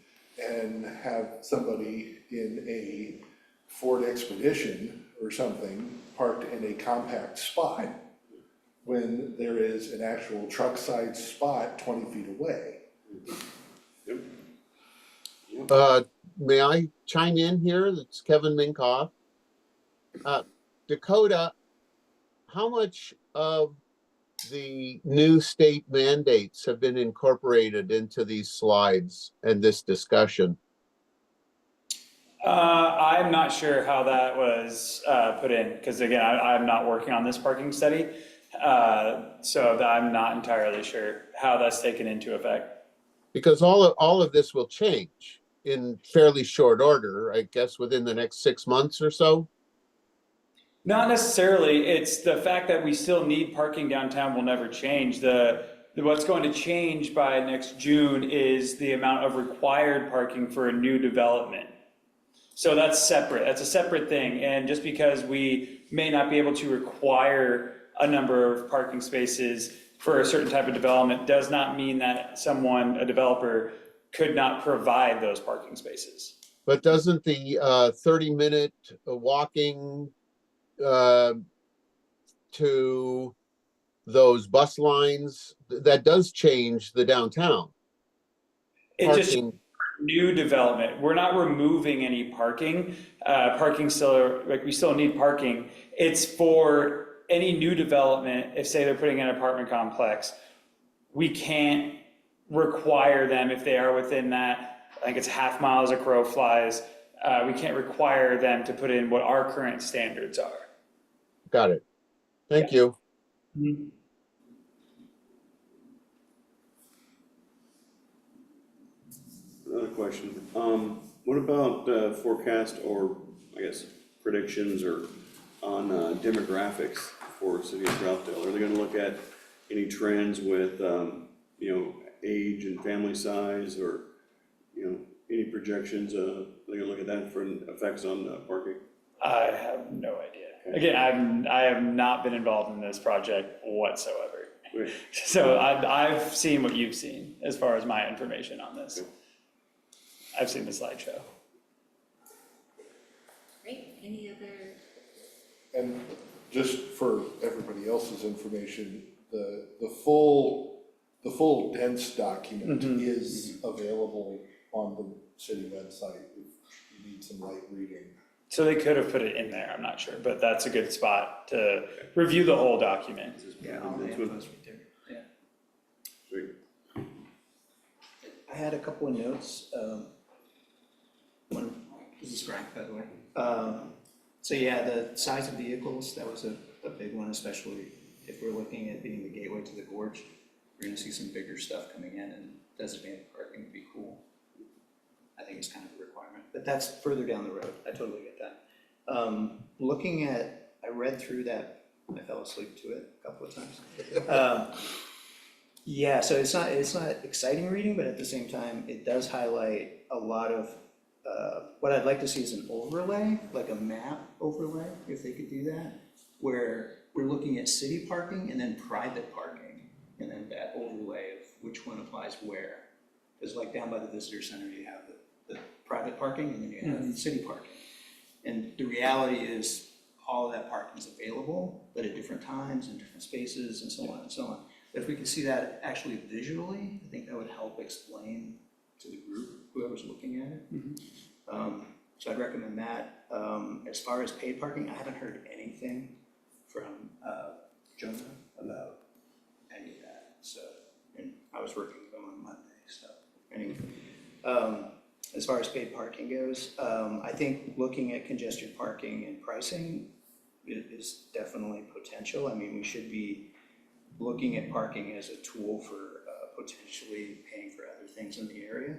F: and have somebody in a Ford Expedition or something parked in a compact spot when there is an actual truck-sized spot 20 feet away.
E: May I chime in here? It's Kevin Minkoff. Dakota, how much of the new state mandates have been incorporated into these slides and this discussion?
B: I'm not sure how that was put in, because again, I'm not working on this parking study. So I'm not entirely sure how that's taken into effect.
E: Because all of this will change in fairly short order, I guess within the next 6 months or so.
B: Not necessarily. It's the fact that we still need parking downtown will never change. What's going to change by next June is the amount of required parking for a new development. So that's separate. That's a separate thing. And just because we may not be able to require a number of parking spaces for a certain type of development does not mean that a developer, could not provide those parking spaces.
E: But doesn't the 30-minute walking to those bus lines, that does change the downtown
B: It
E: parking?
B: just new development. We're not removing any parking. Parking still, we still need parking. It's for any new development. If say they're putting in an apartment complex, we can't require them if they are within that, I think it's half mile as a crow flies. We can't require them to put in what our current standards are.
E: Got it. Thank you.
B: Mm-hmm.
H: Another question, what about forecast or, I guess, predictions or on demographics for City of Troutdale? Are they gonna look at any trends with, age and family size, or, any projections? Are they gonna look at that for effects on parking?
B: I have no idea. Again, I have not been involved in this project whatsoever.
H: Right.
B: So I've seen what you've seen as far as my information on this.
H: Okay.
B: I've seen the slideshow.
C: Great, any other?
F: And just for everybody else's information, the full dense document is available on the city website if you need some light reading.
B: So they could have put it in there, I'm not sure, but that's a good spot to review the whole document.
H: Yeah, all the info's
B: right there. Yeah.
H: Sweet.
J: I had a couple of notes. One, this is Frank, by the way. So yeah, the size of vehicles, that was a big one, especially if we're looking at being the gateway to the gorge. We're gonna see some bigger stuff coming in, and designated parking would be cool. I think it's kind of a requirement, but that's further down the road. I totally get that. Looking at, I read through that, I fell asleep to it a couple of times. Yeah, so it's not exciting reading, but at the same time, it does highlight a lot of, what I'd like to see is an overlay, like a map overlay, if they could do that, where we're looking at city parking and then private parking, and then that overlay of which one applies where. Because like down by the visitor center, you have the private parking and then you have city parking. And the reality is all of that parking is available, but at different times and different spaces and so on and so on. But if we could see that actually visually, I think that would help explain to the group, whoever's looking at it. So I'd recommend that. As far as paid parking, I haven't heard anything from Jonah about any of that, so, and I was working with him on Monday, so, anyway. As far as paid parking goes, I think looking at congestion parking and pricing is definitely potential. I mean, we should be looking at parking as a tool for potentially paying for other things in the area.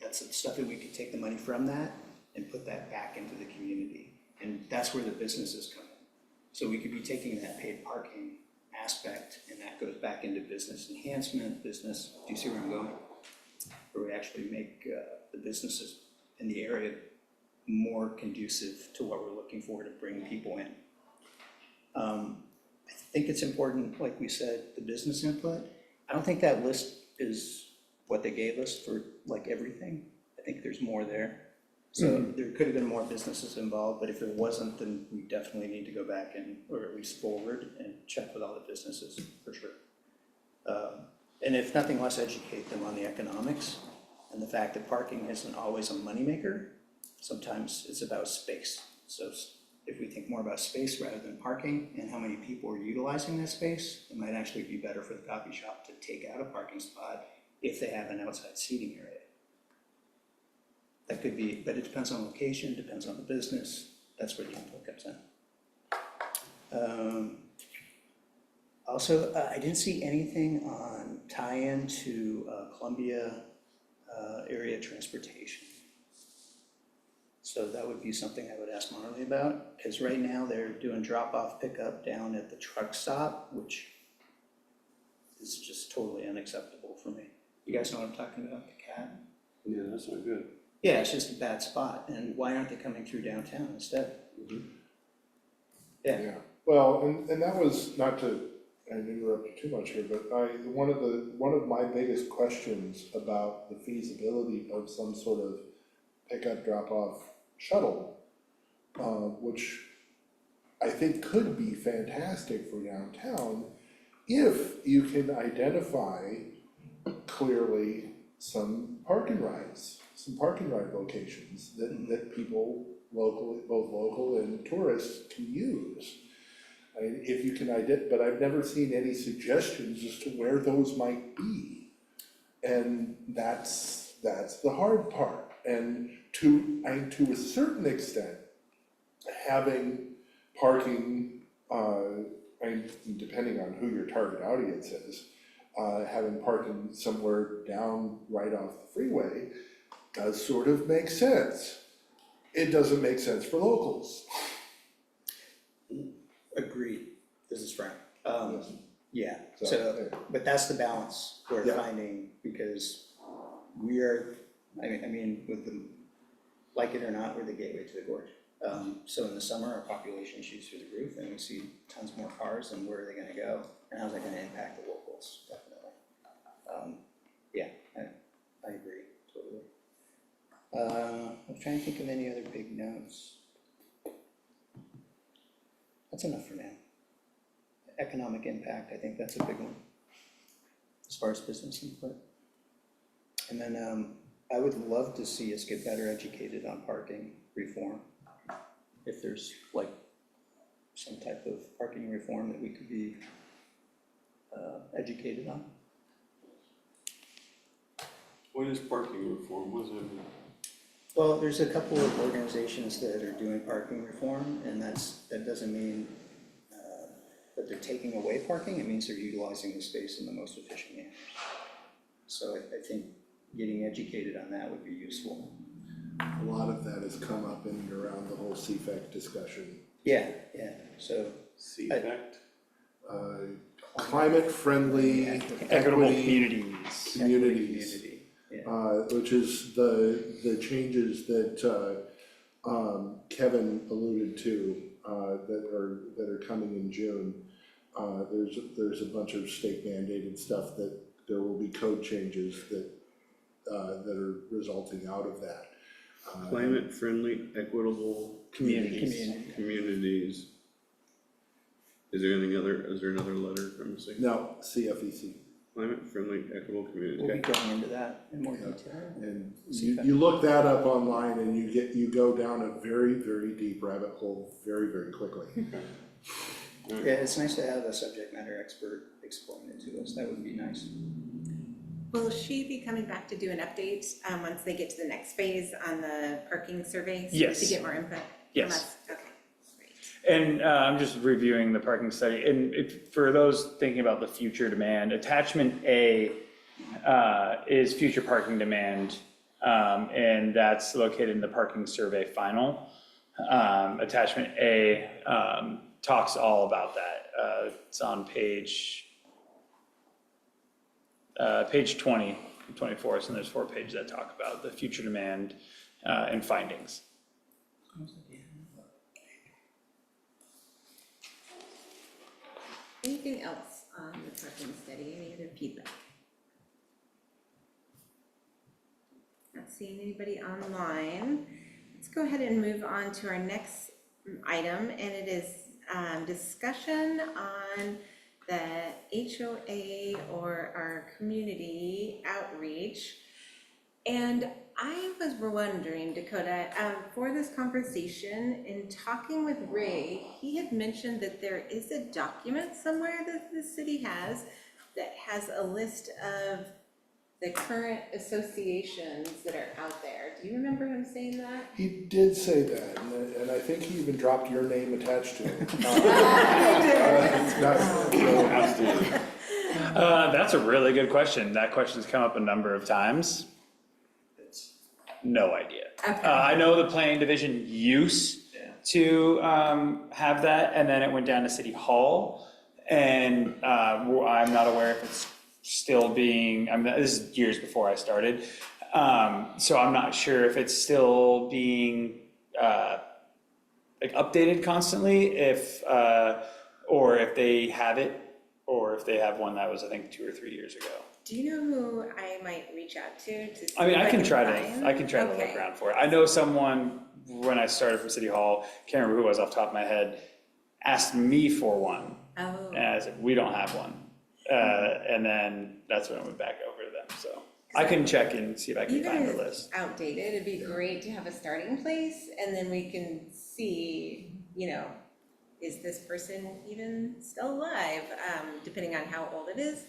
J: That's the stuff that we could take the money from that and put that back into the community. And that's where the businesses come in. So we could be taking that paid parking aspect and that goes back into business enhancement, business, do you see where I'm going? Where we actually make the businesses in the area more conducive to what we're looking for to bring people in. I think it's important, like we said, the business input. I don't think that list is what they gave us for like everything. I think there's more there. So there could have been more businesses involved, but if there wasn't, then we definitely need to go back and, or at least forward and check with all the businesses for sure. And if nothing less, educate them on the economics and the fact that parking isn't always a moneymaker. Sometimes it's about space. So if we think more about space rather than parking and how many people are utilizing that space, it might actually be better for the coffee shop to take out a parking spot if they have an outside seating area. That could be, but it depends on location, depends on the business. That's where the input comes in. Also, I didn't see anything on tie-in to Columbia area transportation. So that would be something I would ask Marley about, because right now they're doing drop-off pickup down at the truck stop, which is just totally unacceptable for me. You guys know what I'm talking about, the cab?
H: Yeah, that's not good.
J: Yeah, it's just a bad spot, and why aren't they coming through downtown instead? Yeah,
F: Yeah, well, and that was, not to, and interrupt you too much here, but one of my biggest questions about the feasibility of some sort of pickup, drop-off shuttle, which I think could be fantastic for downtown if you can identify clearly some parking rides, some parking ride locations that people locally, both local and tourists can use. I mean, if you can but I've never seen any suggestions as to where those might be. And that's the hard part. And to a certain extent, having parking, and depending on who your target audience is, having parking somewhere down right off the freeway does sort of make sense. It doesn't make sense for locals.
J: agreed. This is Frank.
F: Yes.
J: Yeah,
F: So,
J: so,
F: yeah.
J: but that's the balance we're
F: Yeah.
J: finding, because we are, I mean, with the, like it or not, we're the gateway to the gorge. So in the summer, our population shoots through the roof and we see tons more cars, and where are they gonna go? And how's that gonna impact the locals? Definitely. Yeah, I agree, totally. I'm trying to think of any other big notes. That's enough for now. Economic impact, I think that's a big one, as far as business input. And then I would love to see us get better educated on parking reform. If there's like some type of parking reform that we could be educated on.
H: What is parking reform? What does that mean?
J: Well, there's a couple of organizations that are doing parking reform, and that doesn't mean that they're taking away parking. It means they're utilizing the space in the most efficient manner. So I think getting educated on that would be useful.
F: A lot of that has come up in and around the whole CFAC discussion.
J: Yeah, so.
H: C-Fact?
F: Climate-friendly,
B: Equitable
F: equity,
B: communities.
F: communities.
J: Yeah.
F: Which is the changes that Kevin alluded to, that are coming in June. There's a bunch of state mandated stuff that there will be code changes that are resulting out of that.
H: Climate-friendly, equitable communities. Is there another letter I'm missing?
F: No, CFEC.
H: climate-friendly, equitable communities.
J: We'll be
H: Okay.
J: going into that in more detail.
F: And you look that up online and you go down a very, very deep rabbit hole very, very quickly.
J: Yeah, it's nice to have a subject matter expert explain it to us, that would be nice.
A: Will she be coming back to do an update, once they get to the next phase on the parking surveys?
B: Yes.
A: To get more input from
B: Yes.
A: us? Okay, great.
B: And I'm just reviewing the parking study, and for those thinking about the future demand, attachment A is future parking demand, and that's located in the parking survey final. Attachment A talks all about that. It's on page 20, 24, so there's 4 pages that talk about the future demand and findings.
A: Anything else on the parking study, any other feedback? Not seeing anybody online. Let's go ahead and move on to our next item, and it is discussion on the HOA or our community outreach. And I was wondering, Dakota, for this conversation, in talking with Ray, he had mentioned that there is a document somewhere that the city has that has a list of the current associations that are out there. Do you remember him saying that?
F: He did say that, and I think he even dropped your name attached to it.
B: That's a really good question. That question's come up a number of times. No idea.
A: Okay.
B: I know the planning division used to have that, and then it went down to City Hall. And I'm not aware if it's still being, this is years before I started. So I'm not sure if it's still being like updated constantly, or if they have it, or if they have one that was, I think, 2 or 3 years ago.
A: Do you know who I might reach out to see
B: I mean,
A: if
B: I can try
A: find?
B: to look
A: Okay.
B: around for it. I know someone, when I started from City Hall, can't remember who it was off the top of my head, asked me for one.
A: Oh.
B: And I said, we don't have one. And then that's when I went back over to them, so. I can check and see if I can
A: Even
B: find
A: if
B: the
A: it's
B: list.
A: outdated, it'd be great to have a starting place, and then we can see, is this person even still alive, depending on how old it is.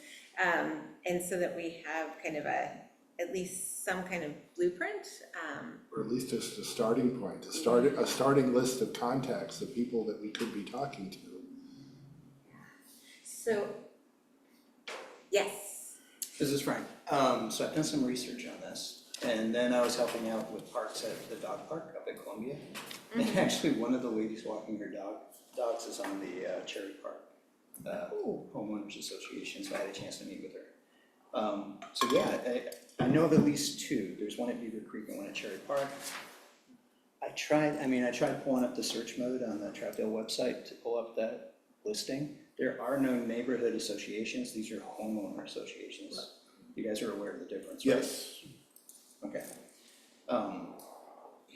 A: And so that we have kind of at least some kind of blueprint.
F: Or at least just a starting point, a starting list of contacts of people that we could be talking to.
A: So, yes.
J: This is Frank. So I've done some research on this, and then I was helping out with parks at the dog park up at Columbia. And actually, one of the ladies walking her dogs is on the Cherry Park Homeowners Association, so I had a chance to meet with her. So yeah, I know of at least 2. There's one at Beaver Creek and one at Cherry Park. I tried pulling up the search mode on the Troutdale website to pull up that listing. There are no neighborhood associations, these are homeowner associations. You guys are aware of the difference, right?
F: Yes.
J: Okay.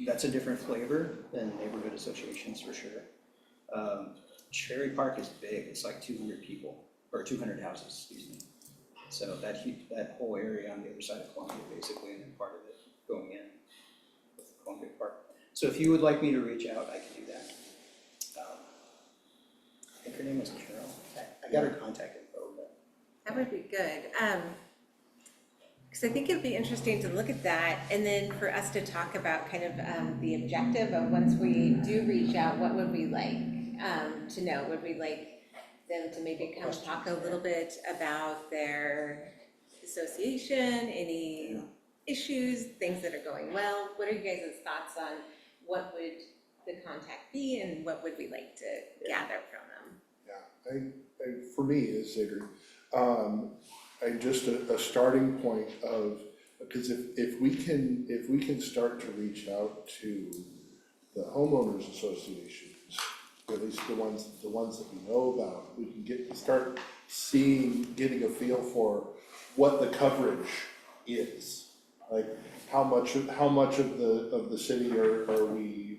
J: That's a different flavor than neighborhood associations for sure. Cherry Park is big, it's like 200 people, or 200 houses, excuse me. So that whole area on the other side of Columbia, basically, and then part of it going in with Columbia Park. So if you would like me to reach out, I can do that. I think her name was Carol. I got her contact info, but.
A: That would be good. Because I think it'd be interesting to look at that, and then for us to talk about kind of the objective of once we do reach out, what would we like to know? Would we like them to maybe come talk a little bit about their association, any issues, things that are going well? What are you guys' thoughts on what would the contact be, and what would we like to gather from them?
F: Yeah, for me, it's Sigrid. Just a starting point of, because if we can start to reach out to the homeowners associations, at least the ones that we know about, we can start getting a feel for what the coverage is. Like how much of the city are we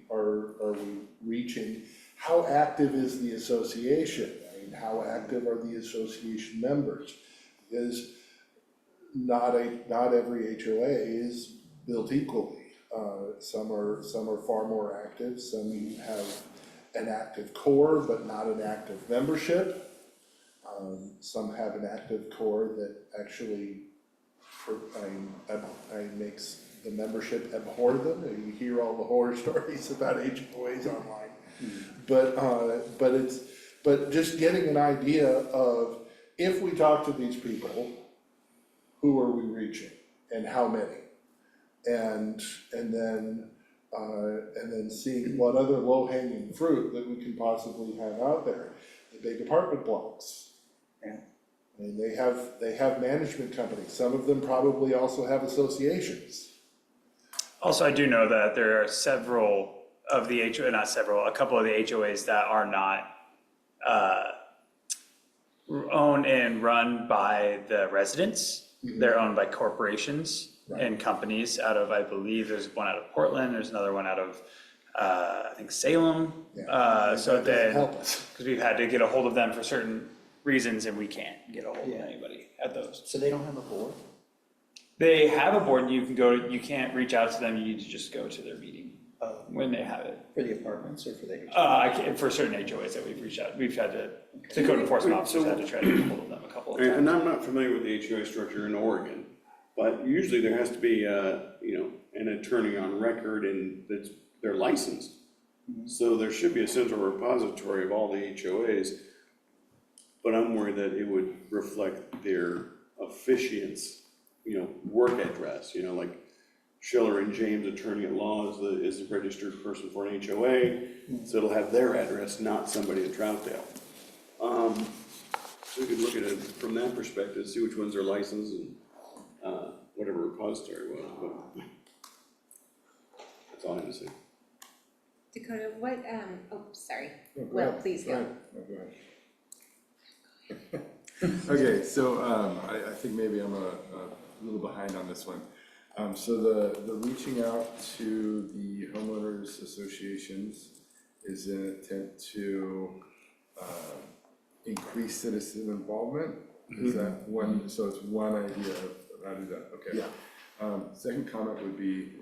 F: reaching? How active is the association? I mean, how active are the association members? Because not every HOA is built equally. Some are far more active, some have an active core, but not an active membership. Some have an active core that actually makes the membership abhor them, and you hear all the horror stories about HOAs online. But just getting an idea of, if we talk to these people, who are we reaching and how many? And then seeing what other low-hanging fruit that we can possibly have out there. The big apartment blocks.
J: Yeah.
F: I mean, they have management companies. Some of them probably also have associations.
B: Also, I do know that there are several of the a couple of the HOAs that are not owned and run by the residents. They're owned by corporations and companies out of, I believe there's one out of Portland, there's another one out of, I think Salem. So then, because we've had to get a hold of them for certain reasons and we can't get a hold of anybody at those.
J: So they don't have a board?
B: They have a board, you can't reach out to them, you need to just go to their meeting when they have it.
J: For the apartments or for the?
B: For certain HOAs that we've reached out, we've had to, the code enforcement officers had to try to get hold of them a couple of times.
H: And I'm not familiar with the HOA structure in Oregon, but usually there has to be, an attorney on record and they're licensed. So there should be a central repository of all the HOAs, but I'm worried that it would reflect their officiant's, work address, like Schiller and James, attorney at law, is the registered person for an HOA, so it'll have their address, not somebody at Troutdale. So we could look at it from that perspective, see which ones are licensed and whatever repository was, but that's all I have to say.
A: Dakota, what, sorry,
G: No, go
A: Will,
G: ahead.
A: please
G: Go
A: go.
G: ahead. No, go ahead. Okay, so I think maybe I'm a little behind on this one. So the reaching out to the homeowners associations is an attempt to increase citizen involvement. Is that one? So it's one idea of how to do that. Okay.
F: Yeah.
G: Second comment would be,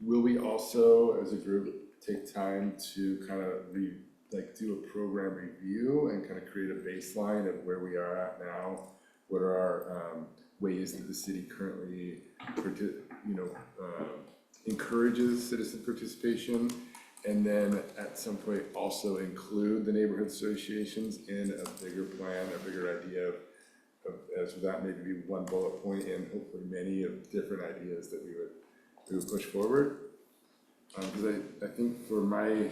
G: will we also, as a group, take time to kind of do a program review and kind of create a baseline of where we are at now? What are our ways that the city currently, encourages citizen participation? And then at some point also include the neighborhood associations in a bigger plan, a bigger idea of as that maybe be one bullet point and hopefully many of different ideas that we would push forward. Because I think for my,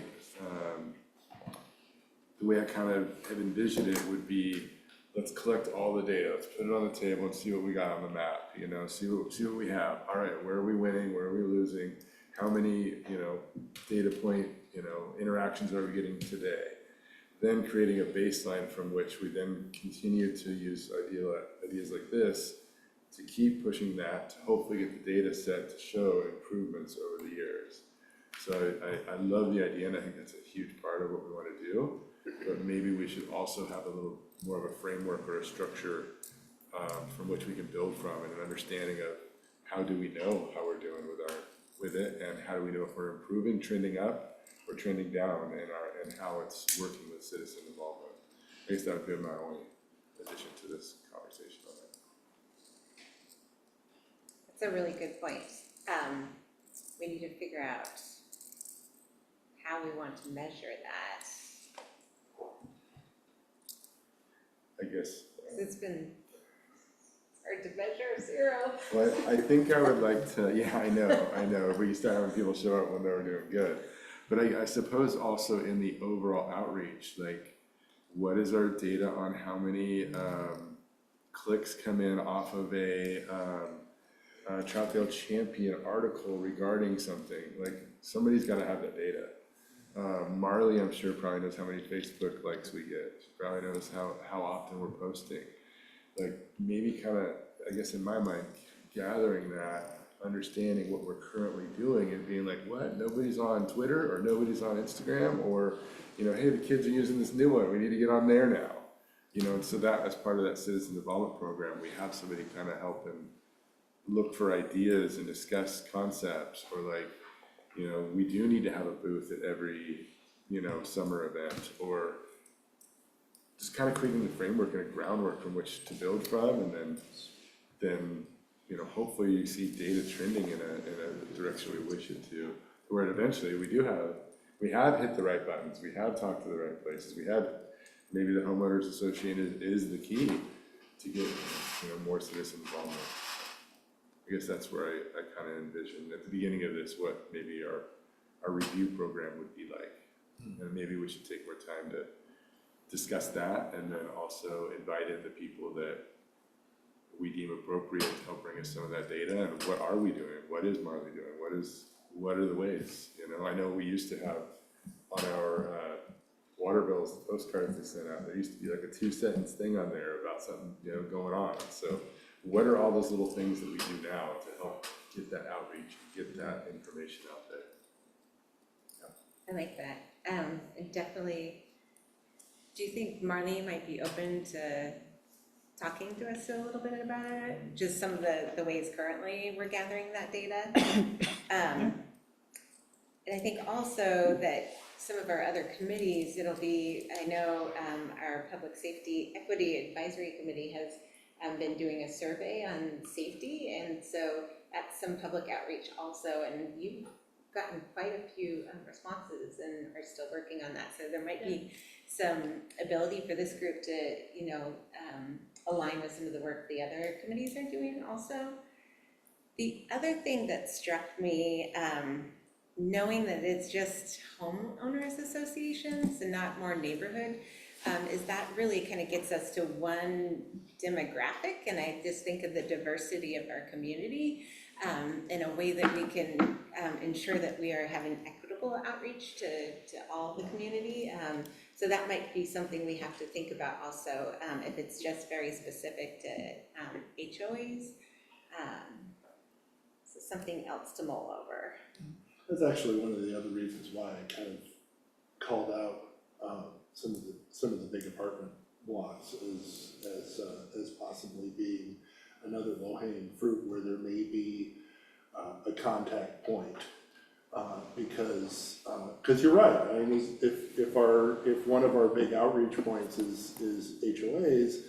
G: the way I kind of have envisioned it would be, let's collect all the data, let's put it on the table and see what we got on the map, see what we have. All right, where are we winning, where are we losing? How many, data point, interactions are we getting today? Then creating a baseline from which we then continue to use ideas like this to keep pushing that, to hopefully get the data set to show improvements over the years. So I love the idea, and I think that's a huge part of what we want to do, but maybe we should also have a little more of a framework or a structure from which we can build from, and an understanding of how do we know how we're doing with it, and how do we know if we're improving, trending up, or trending down, and how it's working with citizen involvement. I guess that would be my only addition to this conversation on that.
A: That's a really good point. We need to figure out how we want to measure that.
G: I guess.
A: It's been hard to measure, zero.
G: Well, I think I would like to, yeah, I know, we start having people show up when they were doing good. But I suppose also in the overall outreach, like, what is our data on how many clicks come in off of a Troutdale Champion article regarding something? Like, somebody's gotta have that data. Marley, I'm sure, probably knows how many Facebook likes we get. She probably knows how often we're posting. Like, maybe kind of, I guess in my mind, gathering that, understanding what we're currently doing and being like, what, nobody's on Twitter or nobody's on Instagram, or, hey, the kids are using this new one, we need to get on there now. you know, and so that, as part of that citizen development program, we have somebody kind of help him look for ideas and discuss concepts, or like, you know, we do need to have a booth at every, you know, summer event, or just kind of creating the framework and a groundwork from which to build from, and then, you know, hopefully you see data trending in a direction we wish it to, where eventually we have hit the right buttons, we have talked to the right places, we have, maybe the homeowners association is the key to get, you know, more citizen involvement. I guess that's where I kind of envision at the beginning of this, what maybe our review program would be like. And maybe we should take more time to discuss that, and then also invite in the people that we deem appropriate to help bring us some of that data. And what are we doing? What is Marley doing? What are the ways? You know, I know we used to have on our water bills, the postcards they sent out, there used to be like a 2-sentence thing on there about something, you know, going on. So what are all those little things that we do now to help get that outreach, get that information out there?
A: I like that. And definitely, do you think Marley might be open to talking to us a little bit about it? Just some of the ways currently we're gathering that data. And I think also that some of our other committees, it'll be, I know our Public Safety Equity Advisory Committee has been doing a survey on safety, and so that's some public outreach also, and you've gotten quite a few responses and are still working on that, so there might be some ability for this group to, you know, align with some of the work the other committees are doing also. The other thing that struck me, knowing that it's just homeowners associations and not more neighborhood, is that really kind of gets us to one demographic, and I just think of the diversity of our community in a way that we can ensure that we are having equitable outreach to all the community. So that might be something we have to think about also, if it's just very specific to HOAs. So something else to mull over.
F: That's actually one of the other reasons why I kind of called out some of the big apartment blocks as possibly being another low-hanging fruit where there may be a contact point. Because you're right. I mean, if one of our big outreach points is HOAs,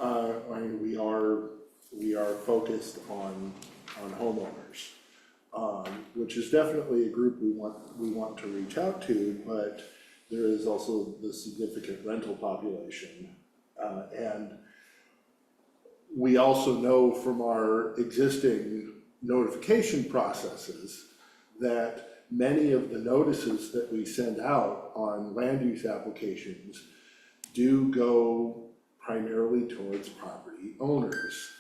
F: I mean, we are focused on homeowners, which is definitely a group we want to reach out to, but there is also the significant rental population, and we also know from our existing notification processes that many of the notices that we send out on land use applications do go primarily towards property owners.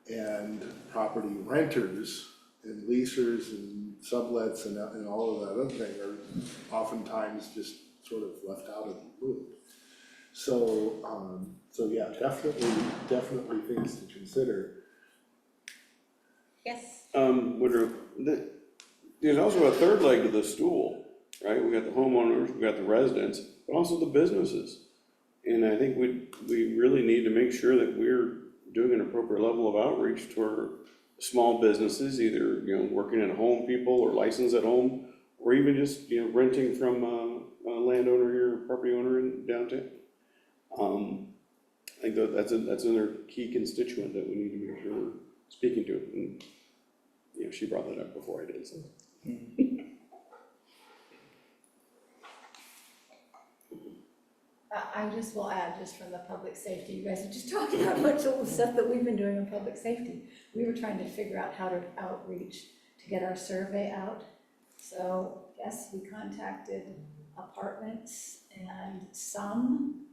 F: And property renters and leasers and sublets and all of that other thing are oftentimes just sort of left out of the loop. So, so yeah, definitely things to consider.
A: Yes.
H: Woodrow, there's also a third leg to the stool, right? We got the homeowners, we got the residents, but also the businesses. And I think we really need to make sure that we're doing an appropriate level of outreach to our small businesses, either, you know, working at home people or licensed at home, or even just, you know, renting from a landowner here, a property owner in downtown. I think that's another key constituent that we need to make sure we're speaking to. And, you know, she brought that up before I did, so.
I: I just will add, just from the public safety, you guys are just talking about much of the stuff that we've been doing in public safety. We were trying to figure out how to outreach to get our survey out. So yes, we contacted apartments, and some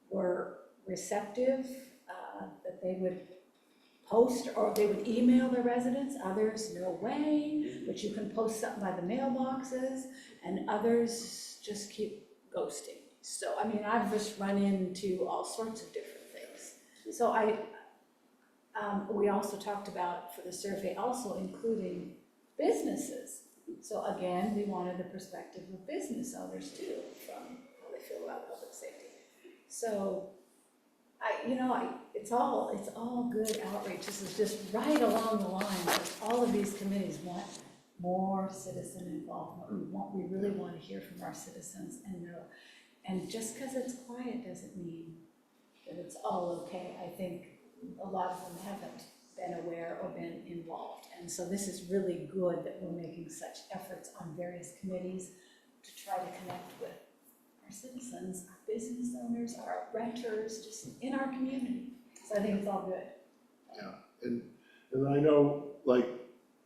I: were receptive, that they would post or they would email their residents, others no way, but you can post something by the mailboxes, and others just keep ghosting. So, I mean, I've just run into all sorts of different things. So we also talked about, for the survey, also including businesses. So again, we wanted the perspective of business owners too, from how they feel about public safety. So it's all good outreach. This is just right along the lines of all of these committees want more citizen involvement. We really want to hear from our citizens and know. And just because it's quiet doesn't mean that it's all okay. I think a lot of them haven't been aware or been involved. And so this is really good that we're making such efforts on various committees to try to connect with our citizens, our business owners, our renters, just in our community. So I think it's all good.
F: Yeah, and I know, like,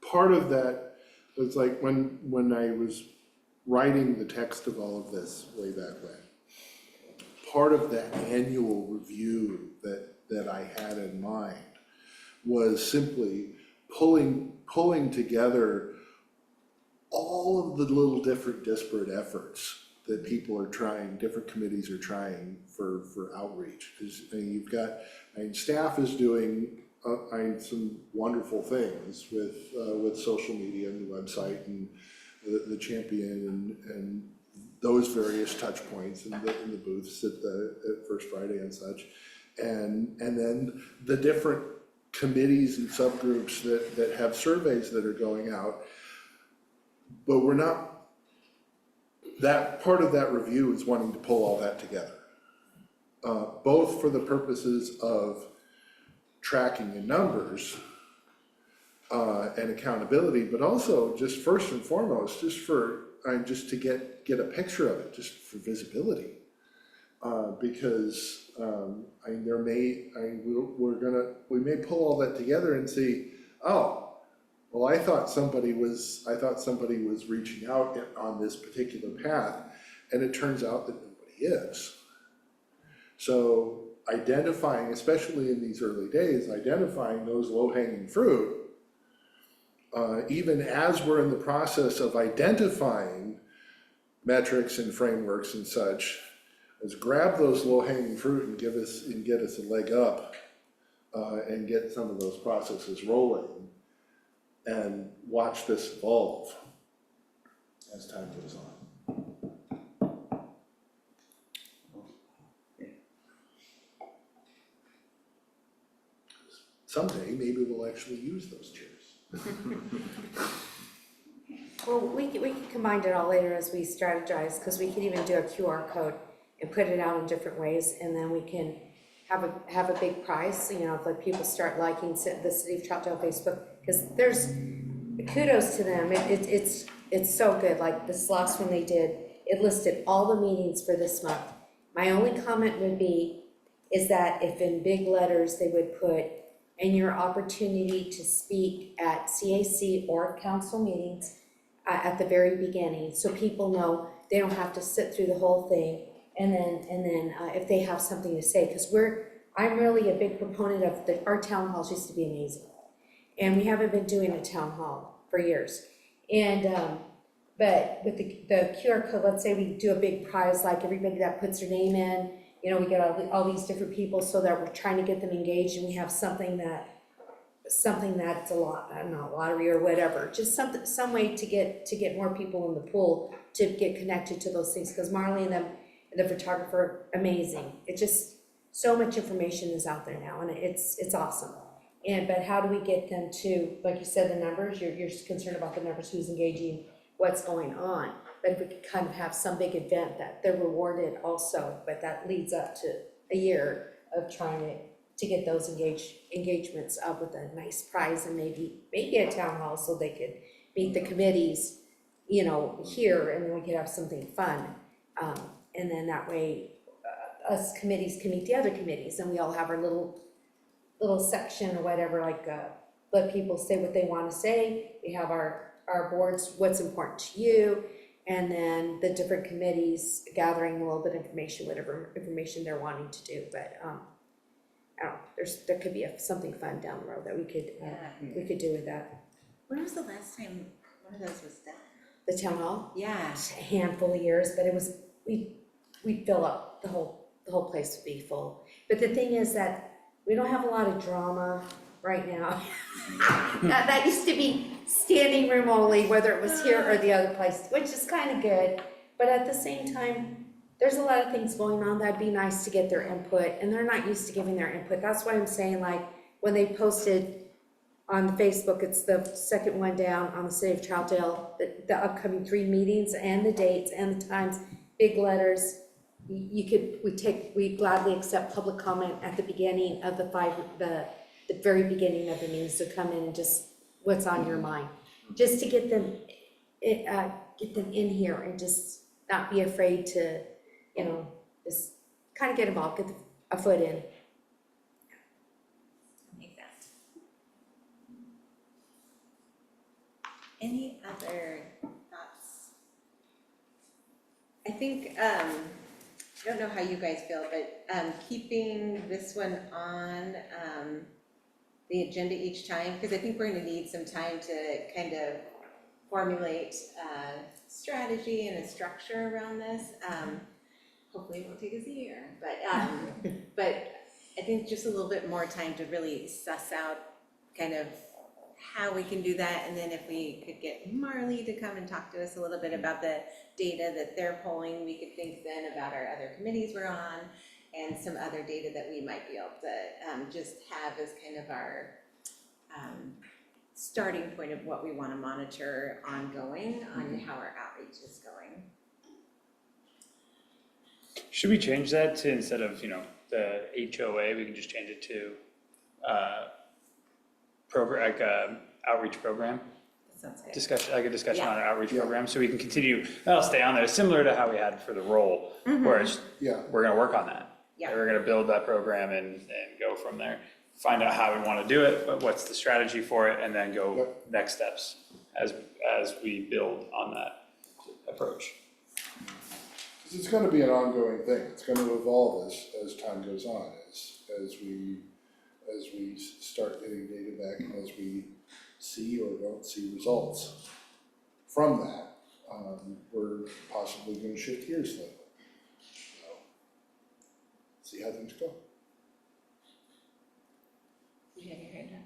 F: part of that was like when I was writing the text of all of this way back when, part of that annual review that I had in mind was simply pulling together all of the little different disparate efforts that people are trying, different committees are trying for outreach. Because you've got, staff is doing some wonderful things with social media and the website and the champion and those various touch points in the booths at First Friday and such. And then the different committees and subgroups that have surveys that are going out. But we're not, that part of that review is wanting to pull all that together. Both for the purposes of tracking in numbers and accountability, but also just first and foremost, just to get a picture of it, just for visibility. Because we may pull all that together and see, oh, well, I thought somebody was reaching out on this particular path, and it turns out that nobody is. So identifying, especially in these early days, identifying those low-hanging fruit, even as we're in the process of identifying metrics and frameworks and such, is grab those low-hanging fruit and get us a leg up, and get some of those processes rolling, and watch this evolve as time goes on. Someday, maybe we'll actually use those chairs.
C: Well, we can combine it all later as we strategize, because we can even do a QR code and put it out in different ways, and then we can have a big prize, if like people start liking the City of Troutdale Facebook, because there's kudos to them. It's so good. Like this last one they did, it listed all the meetings for this month. My only comment would be is that if in big letters they would put and your opportunity to speak at CAC or council meetings at the very beginning, so people know they don't have to sit through the whole thing. And then if they have something to say, because I'm really a big proponent of our town halls used to be amazing, and we haven't been doing a town hall for years. And but with the QR code, let's say we do a big prize, like everybody that puts their name in, we get all these different people, so that we're trying to get them engaged, and we have something that's a lot, I don't know, lottery or whatever, just some way to get more people in the pool to get connected to those things, because Marley and them, the photographer, amazing. It's just so much information is out there now, and it's awesome. But how do we get them to, like you said, the numbers? You're concerned about the numbers, who's engaging, what's going on. But if we could kind of have some big event that they're rewarded also, but that leads up to a year of trying to get those engagements up with a nice prize, and maybe a town hall, so they could meet the committees, here, and then we could have something fun. And then that way, us committees can meet the other committees, and we all have our little section or whatever, like let people say what they want to say. We have our boards, what's important to you, and then the different committees gathering a little bit of information, whatever information they're wanting to do. But I don't know, there could be something fun down the road that we could do with that.
A: When was the last time one of those was done?
C: The town hall?
A: Yeah.
C: A handful of years, but it was we'd fill up the whole place would be full. But the thing is that we don't have a lot of drama right now. that used to be standing room only, whether it was here or the other place, which is kind of good. But at the same time, there's a lot of things going on, that'd be nice to get their input, and they're not used to giving their input. That's why I'm saying, like, when they posted on Facebook, it's the second one down on the City of Troutdale, the upcoming 3 meetings and the dates and the times, big letters. We gladly accept public comment at the beginning of the very beginning of the meetings, to come in and just, what's on your mind? Just to get them in here and just not be afraid to, just kind of get involved, get a foot in.
A: Make that. Any other thoughts? I think, I don't know how you guys feel, but keeping this one on the agenda each time, because I think we're gonna need some time to kind of formulate a strategy and a structure around this. Hopefully it won't take us a year, but I think just a little bit more time to really suss out kind of how we can do that, and then if we could get Marley to come and talk to us a little bit about the data that they're pulling, we could think then about our other committees we're on, and some other data that we might be able to just have as kind of our starting point of what we want to monitor ongoing on how our outreach is going.
B: Should we change that to, instead of, the HOA, we can just change it to program, like outreach program?
A: That sounds good.
B: Discussion, like a discussion
A: Yeah.
B: on our outreach program, so we can continue, that'll stay on there, similar to how we had for the role, where it's,
F: Yeah,
B: we're gonna work on that.
A: Yeah.
B: We're gonna build that program and go from there. Find out how we wanna do it, but what's the strategy for it, and then go
F: Yep.
B: next steps as we build on that approach.
F: because it's gonna be an ongoing thing, it's gonna evolve as time goes on, as we start getting data back and as we see or don't see results from that, we're possibly gonna shift gears a little. So, see how things go.
A: You have your hand up.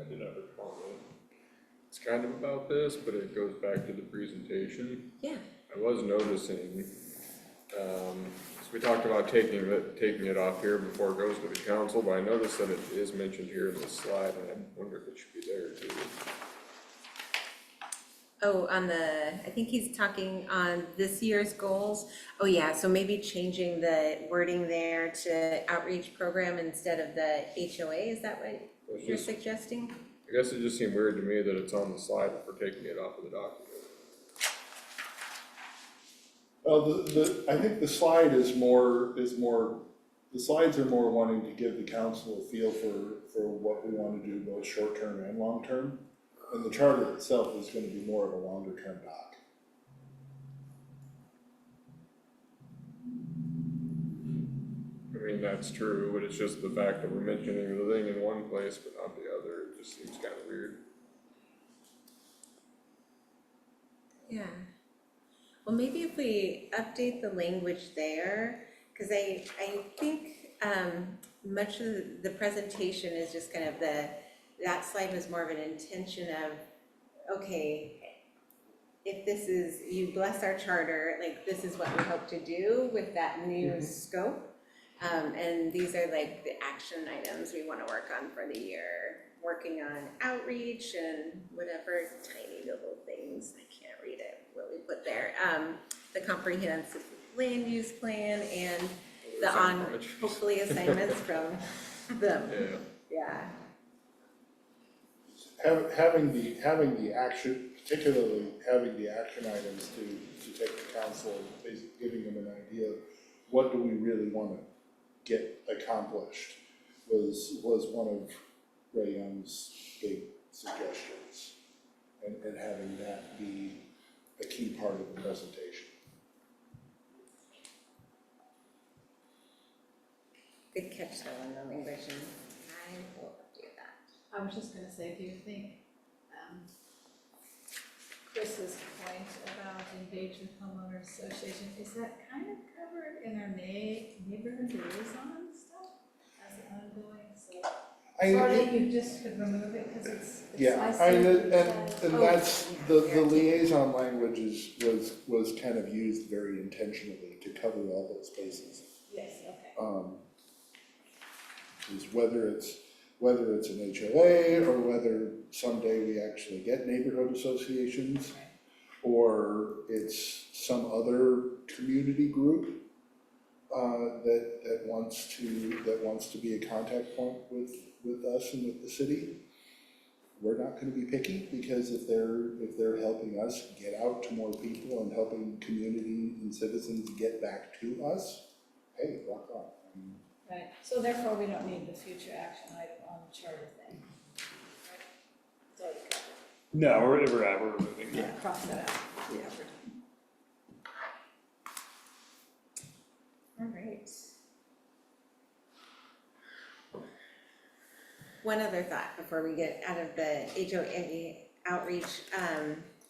D: I did have a comment. It's kind of about this, but it goes back to the presentation.
A: Yeah.
D: I was noticing, so we talked about taking it off here before it goes to the council, but I noticed that it is mentioned here in this slide, and I wonder if it should be there too.
A: Oh, I think he's talking on this year's goals. Oh, yeah, so maybe changing the wording there to outreach program instead of the HOA, is that what
D: It's
A: you're
D: just-
A: suggesting?
D: I guess it just seemed weird to me that it's on the slide if we're taking it off of the document.
F: I think the slide is more, the slides are more wanting to give the council a feel for what we want to do, both short-term and long-term. And the charter itself is gonna be more of a longer-term doc.
D: I mean, that's true, but it's just the fact that we're mentioning the thing in one place but not the other, it just seems kind of weird.
A: Yeah. Well, maybe if we update the language there, because I think much of the presentation is just kind of that slide was more of an intention of, okay, if this is, you bless our charter, like this is what we hope to do with that new scope. And these are like the action items we want to work on for the year, working on outreach and whatever tiny little things, I can't read it, what we put there. The comprehensive land use plan and the hopefully assignments from them,
D: Yeah.
A: yeah.
F: Having the action, particularly having the action items to take to council, basically giving them an idea of what do we really want to get accomplished was one of Ray Young's big suggestions, and having that be a key part of the presentation.
A: Good catch though on the language, and I will do that.
I: I was just gonna say, do you think, Chris's point about engage with homeowner association, is that kind of covered in our neighborhood liaison stuff as an ongoing, so? Or that you just could remove it, because it's,
F: Yeah,
I: I see.
F: I mean,
I: what it
F: and
I: says.
F: that's, the
A: yeah,
F: liaison language was kind of used very intentionally to cover all those bases.
I: Yes, okay.
F: Is whether it's an HOA or whether someday we actually get neighborhood associations, or it's some other community group that wants to be a contact point with us and with the city. We're not gonna be picky, because if they're helping us get out to more people and helping community and citizens get back to us, hey, rock on. I mean,
I: Right, so therefore we don't need the future action item on the charter thing. Right? It's already covered.
B: No, we're removing
I: Yeah,
B: that.
I: cross that out.
A: Yeah. All right. One other thought before we get out of the HOA outreach.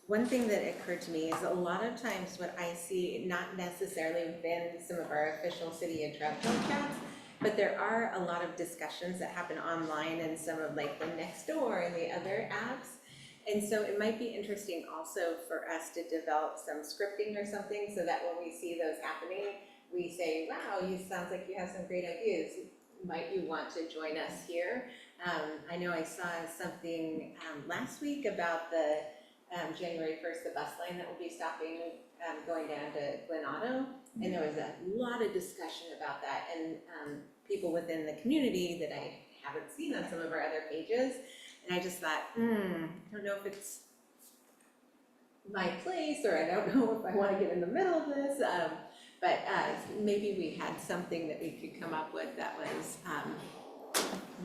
A: One thing that occurred to me is a lot of times what I see, not necessarily within some of our official city and Troutdale chats, but there are a lot of discussions that happen online and some of like the Nextdoor and the other apps. And so it might be interesting also for us to develop some scripting or something, so that when we see those happening, we say, wow, you sounds like you have some great ideas. Might you want to join us here? I know I saw something last week about the January 1st, the bus line that will be stopping, going down to Glen Auto. And there was a lot of discussion about that, and people within the community that I haven't seen on some of our other pages. And I just thought, I don't know if it's my place, or I don't know if I want to get in the middle of this. But maybe we had something that we could come up with that was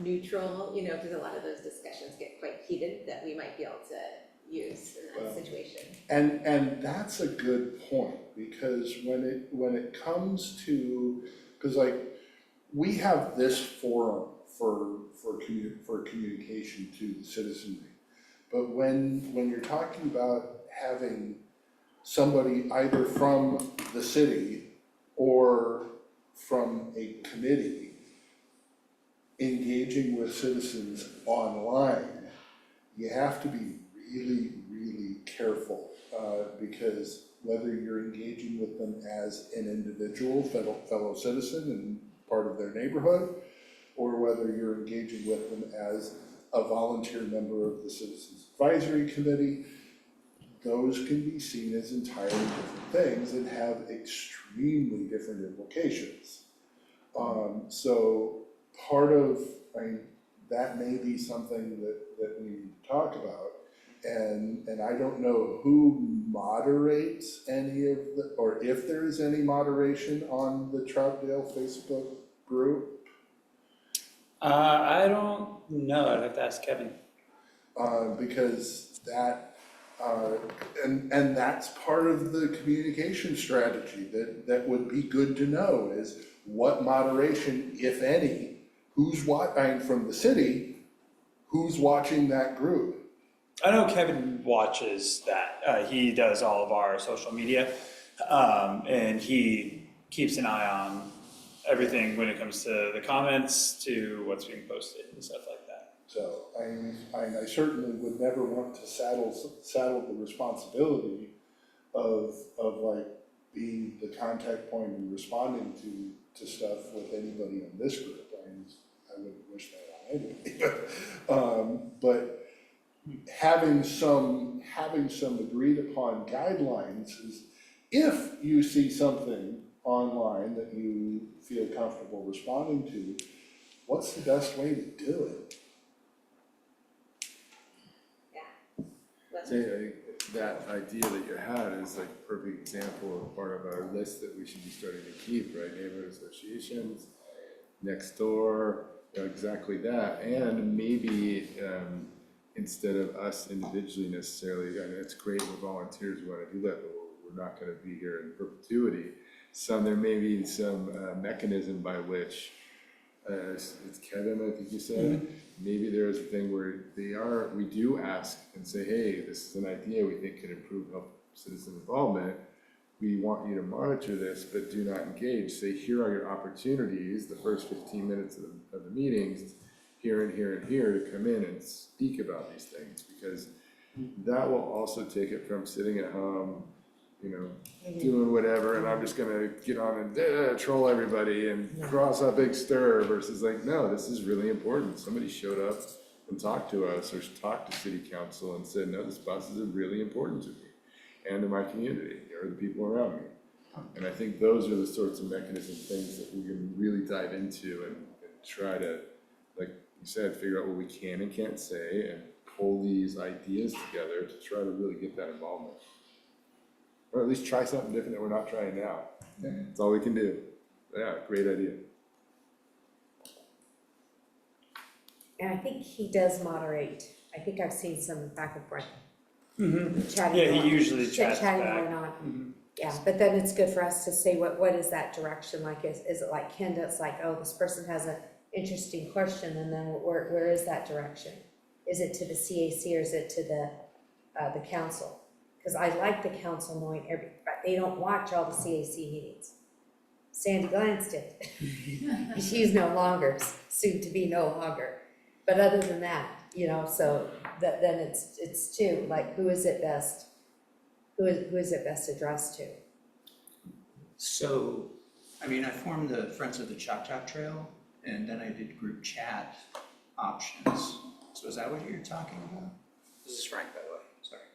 A: neutral, because a lot of those discussions get quite heated, that we might be able to use in that situation.
F: And that's a good point, because when it comes to, because like, we have this forum for communication to the citizenry. But when you're talking about having somebody either from the city or from a committee engaging with citizens online, you have to be really, really careful, because whether you're engaging with them as an individual, fellow citizen and part of their neighborhood, or whether you're engaging with them as a volunteer member of the Citizens Advisory Committee, those can be seen as entirely different things and have extremely different implications. So part of, that may be something that we need to talk about. And I don't know who moderates any of the, or if there is any moderation on the Troutdale Facebook group.
B: I don't know, I'd have to ask Kevin.
F: Because that, and that's part of the communication strategy that would be good to know, is what moderation, if any, who's watching from the city, who's watching that group.
B: I know Kevin watches that. He does all of our social media, and he keeps an eye on everything when it comes to the comments, to what's being posted and stuff like that.
F: So I certainly would never want to saddle the responsibility of like being the contact point and responding to stuff with anybody in this group. I wouldn't wish that on anybody, but having some agreed upon guidelines is, if you see something online that you feel comfortable responding to, what's the best way to do it?
G: Say, I think that idea that you had is like a perfect example of part of our list that we should be starting to keep, right? Neighborhood associations, next door, exactly that. And maybe instead of us individually necessarily, I mean, it's great we're volunteers, we want to do that, but we're not going to be here in perpetuity. There may be some mechanism by which, it's Kevin, I think you said, maybe there's a thing where we do ask and say, hey, this is an idea we think could improve citizen involvement. We want you to monitor this, but do not engage. Say, here are your opportunities, the first 15 minutes of the meetings. here and here and here to come in and speak about these things, because that will also take it from sitting at home, you know, doing whatever, and I'm just gonna get on and troll everybody and cross a big stir, versus like, no, this is really important. Somebody showed up and talked to us, or talked to city council and said, no, this bus is really important to me and to my community, or the people around me. And I think those are the sorts of mechanism things that we can really dive into and try to, like you said, figure out what we can and can't say, and pull these ideas together to try to really get that involvement. Or at least try something different that we're not trying now. That's all we can do. Yeah, great idea.
C: And I think he does moderate. I think I've seen some back and forth.
B: Mm-hmm.
C: Chatting.
B: Yeah, he
C: going-
B: usually chats
C: Chatting
B: back.
C: going on.
B: Mhm.
C: Yeah, but then it's good for us to say, what is that direction like? Is it like Ken, that's like, oh, this person has an interesting question, and then where is that direction? Is it to the CAC or is it to the council? Because I like the council knowing but they don't watch all the CAC meetings. Sandy Glantz did. She's no longer, soon to be no longer. But other than that, you know, so then it's too, like, who is it best addressed to?
J: So, I mean, I formed the Friends of the Choctaw Trail, and then I did group chat options. So is that what you're talking about? This is Frank, by the way, sorry.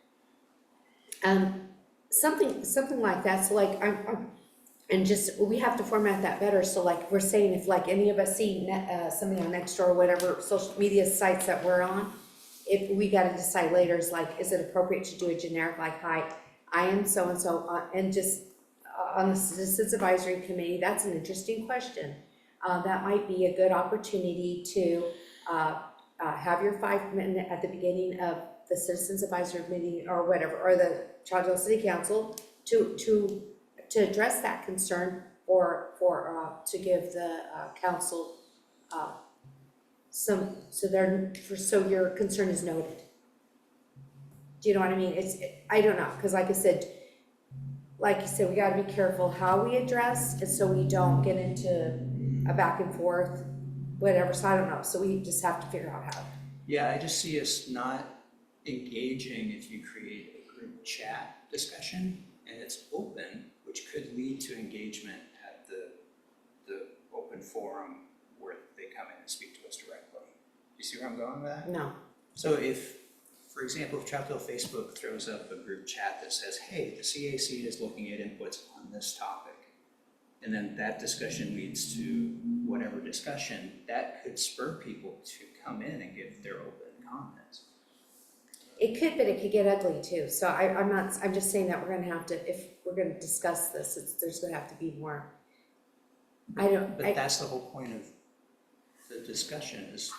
C: Something like that, so like, and just, we have to format that better, so like, we're saying if like any of us see something on Nextdoor or whatever social media sites that we're on, if we gotta decide later, is like, is it appropriate to do a generic, like, hi, I am so-and-so, and just on the Citizens Advisory Committee, that's an interesting question. That might be a good opportunity to have your 5 minute at the beginning of the Citizens Advisory Committee or whatever, or the Troutdale City Council to address that concern, or to give the council so your concern is noted. Do you know what I mean? I don't know, because like you said, we gotta be careful how we address, and so we don't get into a back and forth, whatever, so I don't know, so we just have to figure out how.
J: Yeah, I just see us not engaging if you create a group chat discussion and it's open, which could lead to engagement at the open forum where they come in and speak to us directly. You see where I'm going with that?
C: No.
J: So if, for example, if Troutdale Facebook throws up a group chat that says, hey, the CAC is looking at inputs on this topic, and then that discussion leads to whatever discussion, that could spur people to come in and give their open comments.
C: It could, but it could get ugly too, so I'm just saying that we're gonna have to, if we're gonna discuss this, there's gonna have to be more.
J: But that's the whole point of the discussion, is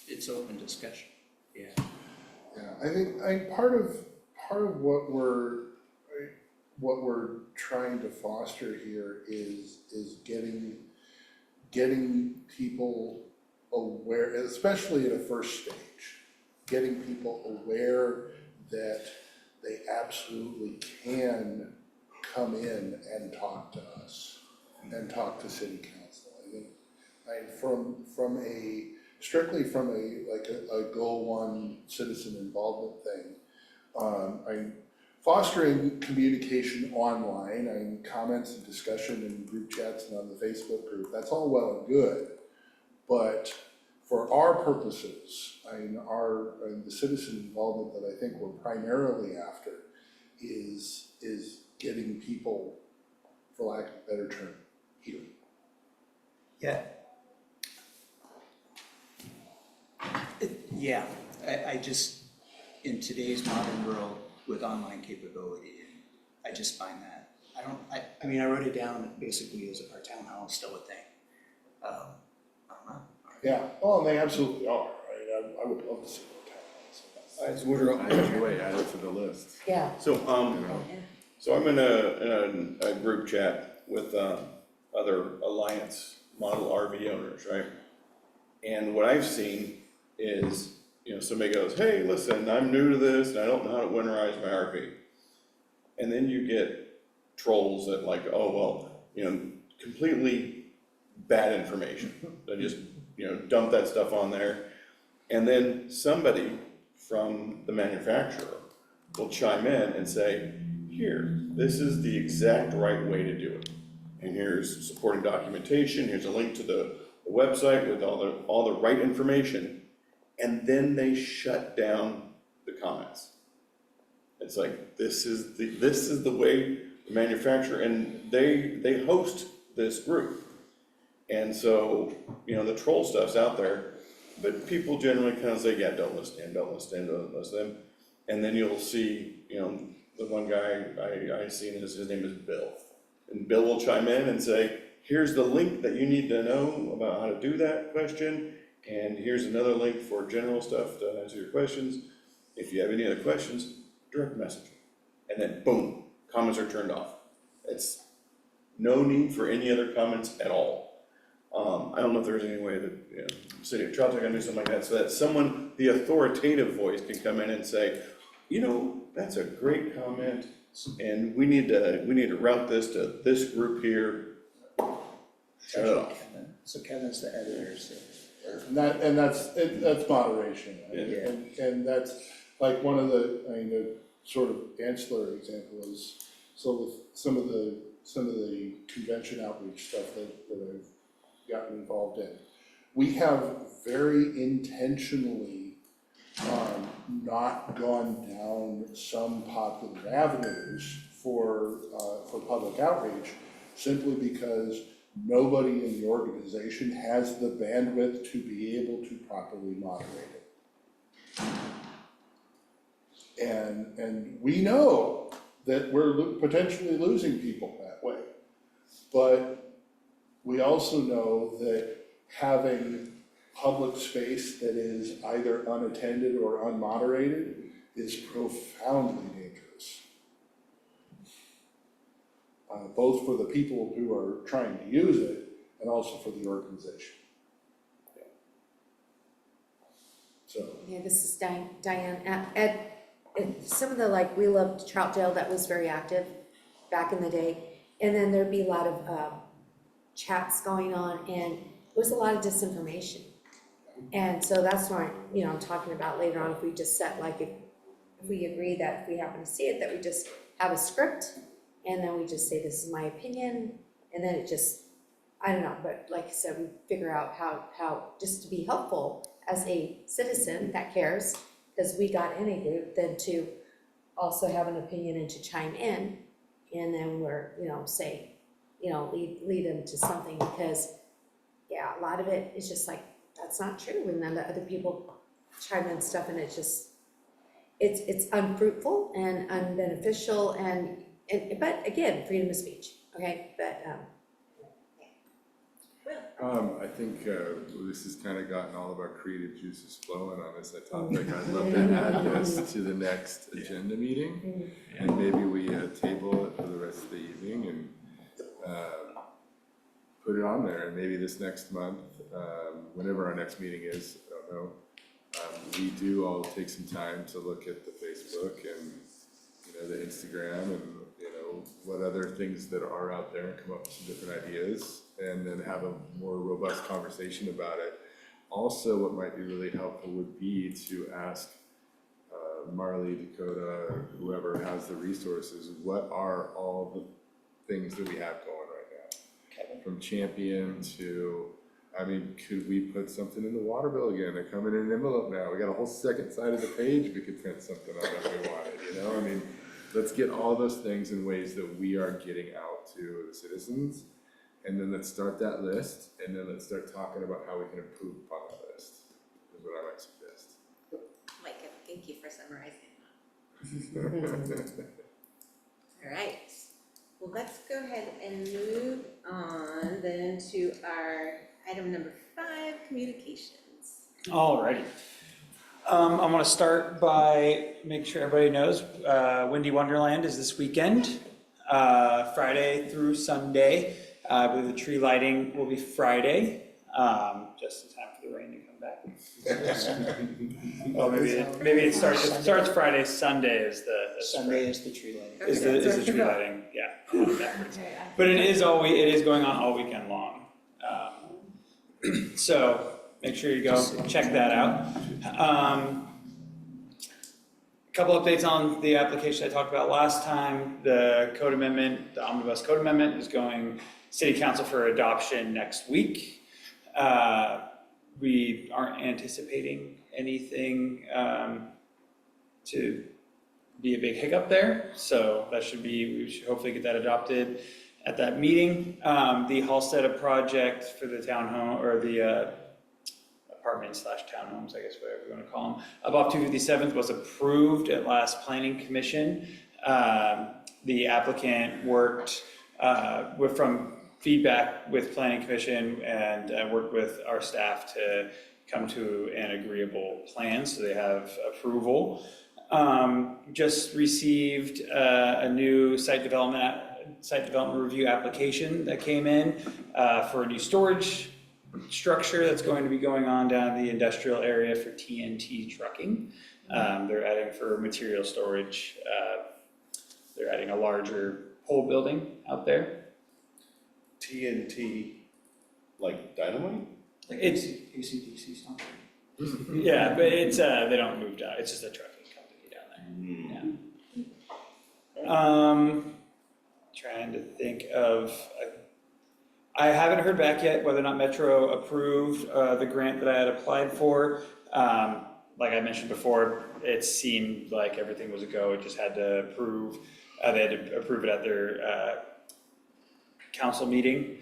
J: it's open discussion. Yeah.
F: Yeah, I think part of what we're trying to foster here is getting people aware, especially at a first stage, getting people aware that they absolutely can come in and talk to us and talk to city council. I think strictly from a goal one citizen involvement thing, I'm fostering communication online, comments and discussion in group chats and on the Facebook group, that's all well and good. But for our purposes, the citizen involvement that I think we're primarily after is getting people, for lack of a better term, here.
J: Yeah. Yeah, I just, in today's modern world with online capability, I just find that, I mean, I wrote it down basically as our town hall is still a thing. I don't know.
F: Yeah, well, and they absolutely are, right? I would love to see more town halls.
G: Anyway, add it to the list.
C: Yeah.
H: So, so I'm in a group chat with other Alliance model RV owners, right? And what I've seen is, somebody goes, hey, listen, I'm new to this and I don't know how to winterize my RV. And then you get trolls that like, oh, well, completely bad information. They just, dump that stuff on there. And then somebody from the manufacturer will chime in and say, here, this is the exact right way to do it. And here's supporting documentation, here's a link to the website with all the right information. And then they shut down the comments. It's like, this is the way the manufacturer, and they host this group. And so, the troll stuff's out there, but people generally kind of say, yeah, don't listen, don't listen, don't listen. And then you'll see, the one guy I seen, his name is Bill. And Bill will chime in and say, here's the link that you need to know about how to do that question. And here's another link for general stuff to answer your questions. If you have any other questions, direct message. And then boom, comments are turned off. It's no need for any other comments at all. I don't know if there's any way that, the city of Troutdale can do something like that, so that someone, the authoritative voice, can come in and say, that's a great comment, and we need to route this to this group here. Shut it off.
J: So Kevin's the editor, so.
F: And that's moderation, right?
J: Yeah.
F: And that's like one of the sort of ancillary example is, so with some of the convention outreach stuff that I've gotten involved in, we have very intentionally not gone down some popular avenues for public outreach, simply because nobody in the organization has the bandwidth to be able to properly moderate it. And we know that we're potentially losing people that way. But we also know that having public space that is either unattended or unmoderated is profoundly dangerous. Both for the people who are trying to use it and also for the organization. So.
C: Yeah, this is Diane. Ed, some of the, we loved Troutdale, that was very active back in the day. And then there'd be a lot of chats going on, and there was a lot of disinformation. And so that's why, I'm talking about later on, if we just set, if we agree that if we happen to see it, that we just have a script, and then we just say, this is my opinion, and then it just, I don't know, but like I said, we figure out how just to be helpful as a citizen that cares, because we got in a group, then to also have an opinion and to chime in, and then we're, say, lead them to something, because, yeah, a lot of it is just that's not true, and then the other people chime in stuff, and it's just, it's unfruitful and unbeneficial, but again, freedom of speech, okay, but,
G: I think this has kind of gotten all of our creative juices flowing on this topic. I'd love to add this to the next agenda meeting, and maybe we table it for the rest of the evening and put it on there. And maybe this next month, whenever our next meeting is, I don't know, we do all take some time to look at the Facebook and the Instagram and what other things that are out there, and come up with some different ideas, and then have a more robust conversation about it. Also, what might be really helpful would be to ask Marley, Dakota, whoever has the resources, what are all the things that we have going right now?
J: Kevin.
G: From Champion to, could we put something in the water bill again? They're coming in an envelope now. We got a whole second side of the page we could print something on if we wanted, Let's get all those things in ways that we are getting out to the citizens, and then let's start that list, and then let's start talking about how we can improve upon that list, is what I might suggest.
A: Mike, thank you for summarizing that. All right, well, let's go ahead and move on then to our item number 5, communications.
B: Alrighty. I want to start by making sure everybody knows Windy Wonderland is this weekend, Friday through Sunday. I believe the tree lighting will be Friday, just in time for the rain to come back. Oh, maybe it starts Friday. Sunday is the
J: Sunday is the tree lighting.
B: Is the tree lighting? Yeah, backwards. But it is going on all weekend long. So make sure you go check that out. A couple updates on the application I talked about last time. The code amendment, the omnibus code amendment is going city council for adoption next week. We aren't anticipating anything to be a big hiccup there, so that should be, we should hopefully get that adopted at that meeting. The Halstead project for the townhome, or the apartment/townhomes, I guess, whatever you want to call them, above 257th was approved at last planning commission. The applicant worked from feedback with planning commission and worked with our staff to come to an agreeable plan, so they have approval. Just received a new site development review application that came in for a new storage structure that's going to be going on down in the industrial area for TNT trucking. They're adding for material storage, they're adding a larger pole building out there.
H: TNT, like dynamite?
J: Like
B: It's-
J: AC/DC stuff.
B: Yeah, but it's, they don't move down, it's just a trucking company down there. Yeah. Trying to think of, I haven't heard back yet whether or not Metro approved the grant that I had applied for. Like I mentioned before, it seemed like everything was a go, it just had to approve, they had to approve it at their council meeting.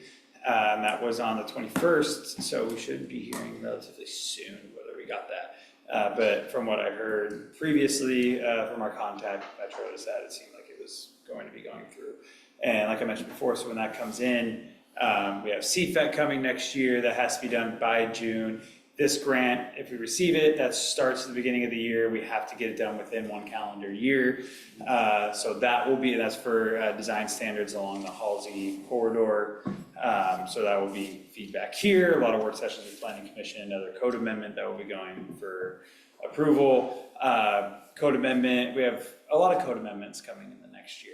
B: And that was on the 21st, so we should be hearing relatively soon whether we got that. But from what I heard previously from our contact, Metro said it seemed like it was going to be going through. And like I mentioned before, so when that comes in, we have CFET coming next year that has to be done by June. This grant, if we receive it, that starts at the beginning of the year. We have to get it done within 1 calendar year. So that will be, that's for design standards along the Halsey corridor. So that will be feedback here, a lot of work sessions with planning commission, another code amendment that will be going for approval. Code amendment, we have a lot of code amendments coming in the next year.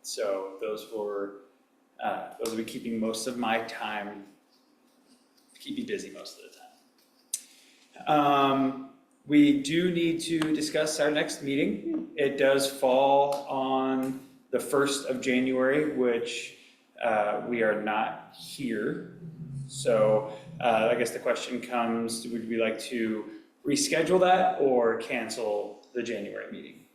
B: So those will be keeping most of my time, keep me busy most of the time. We do need to discuss our next meeting. It does fall on the 1st of January, which we are not here. So I guess the question comes, would we like to reschedule that or cancel the January meeting?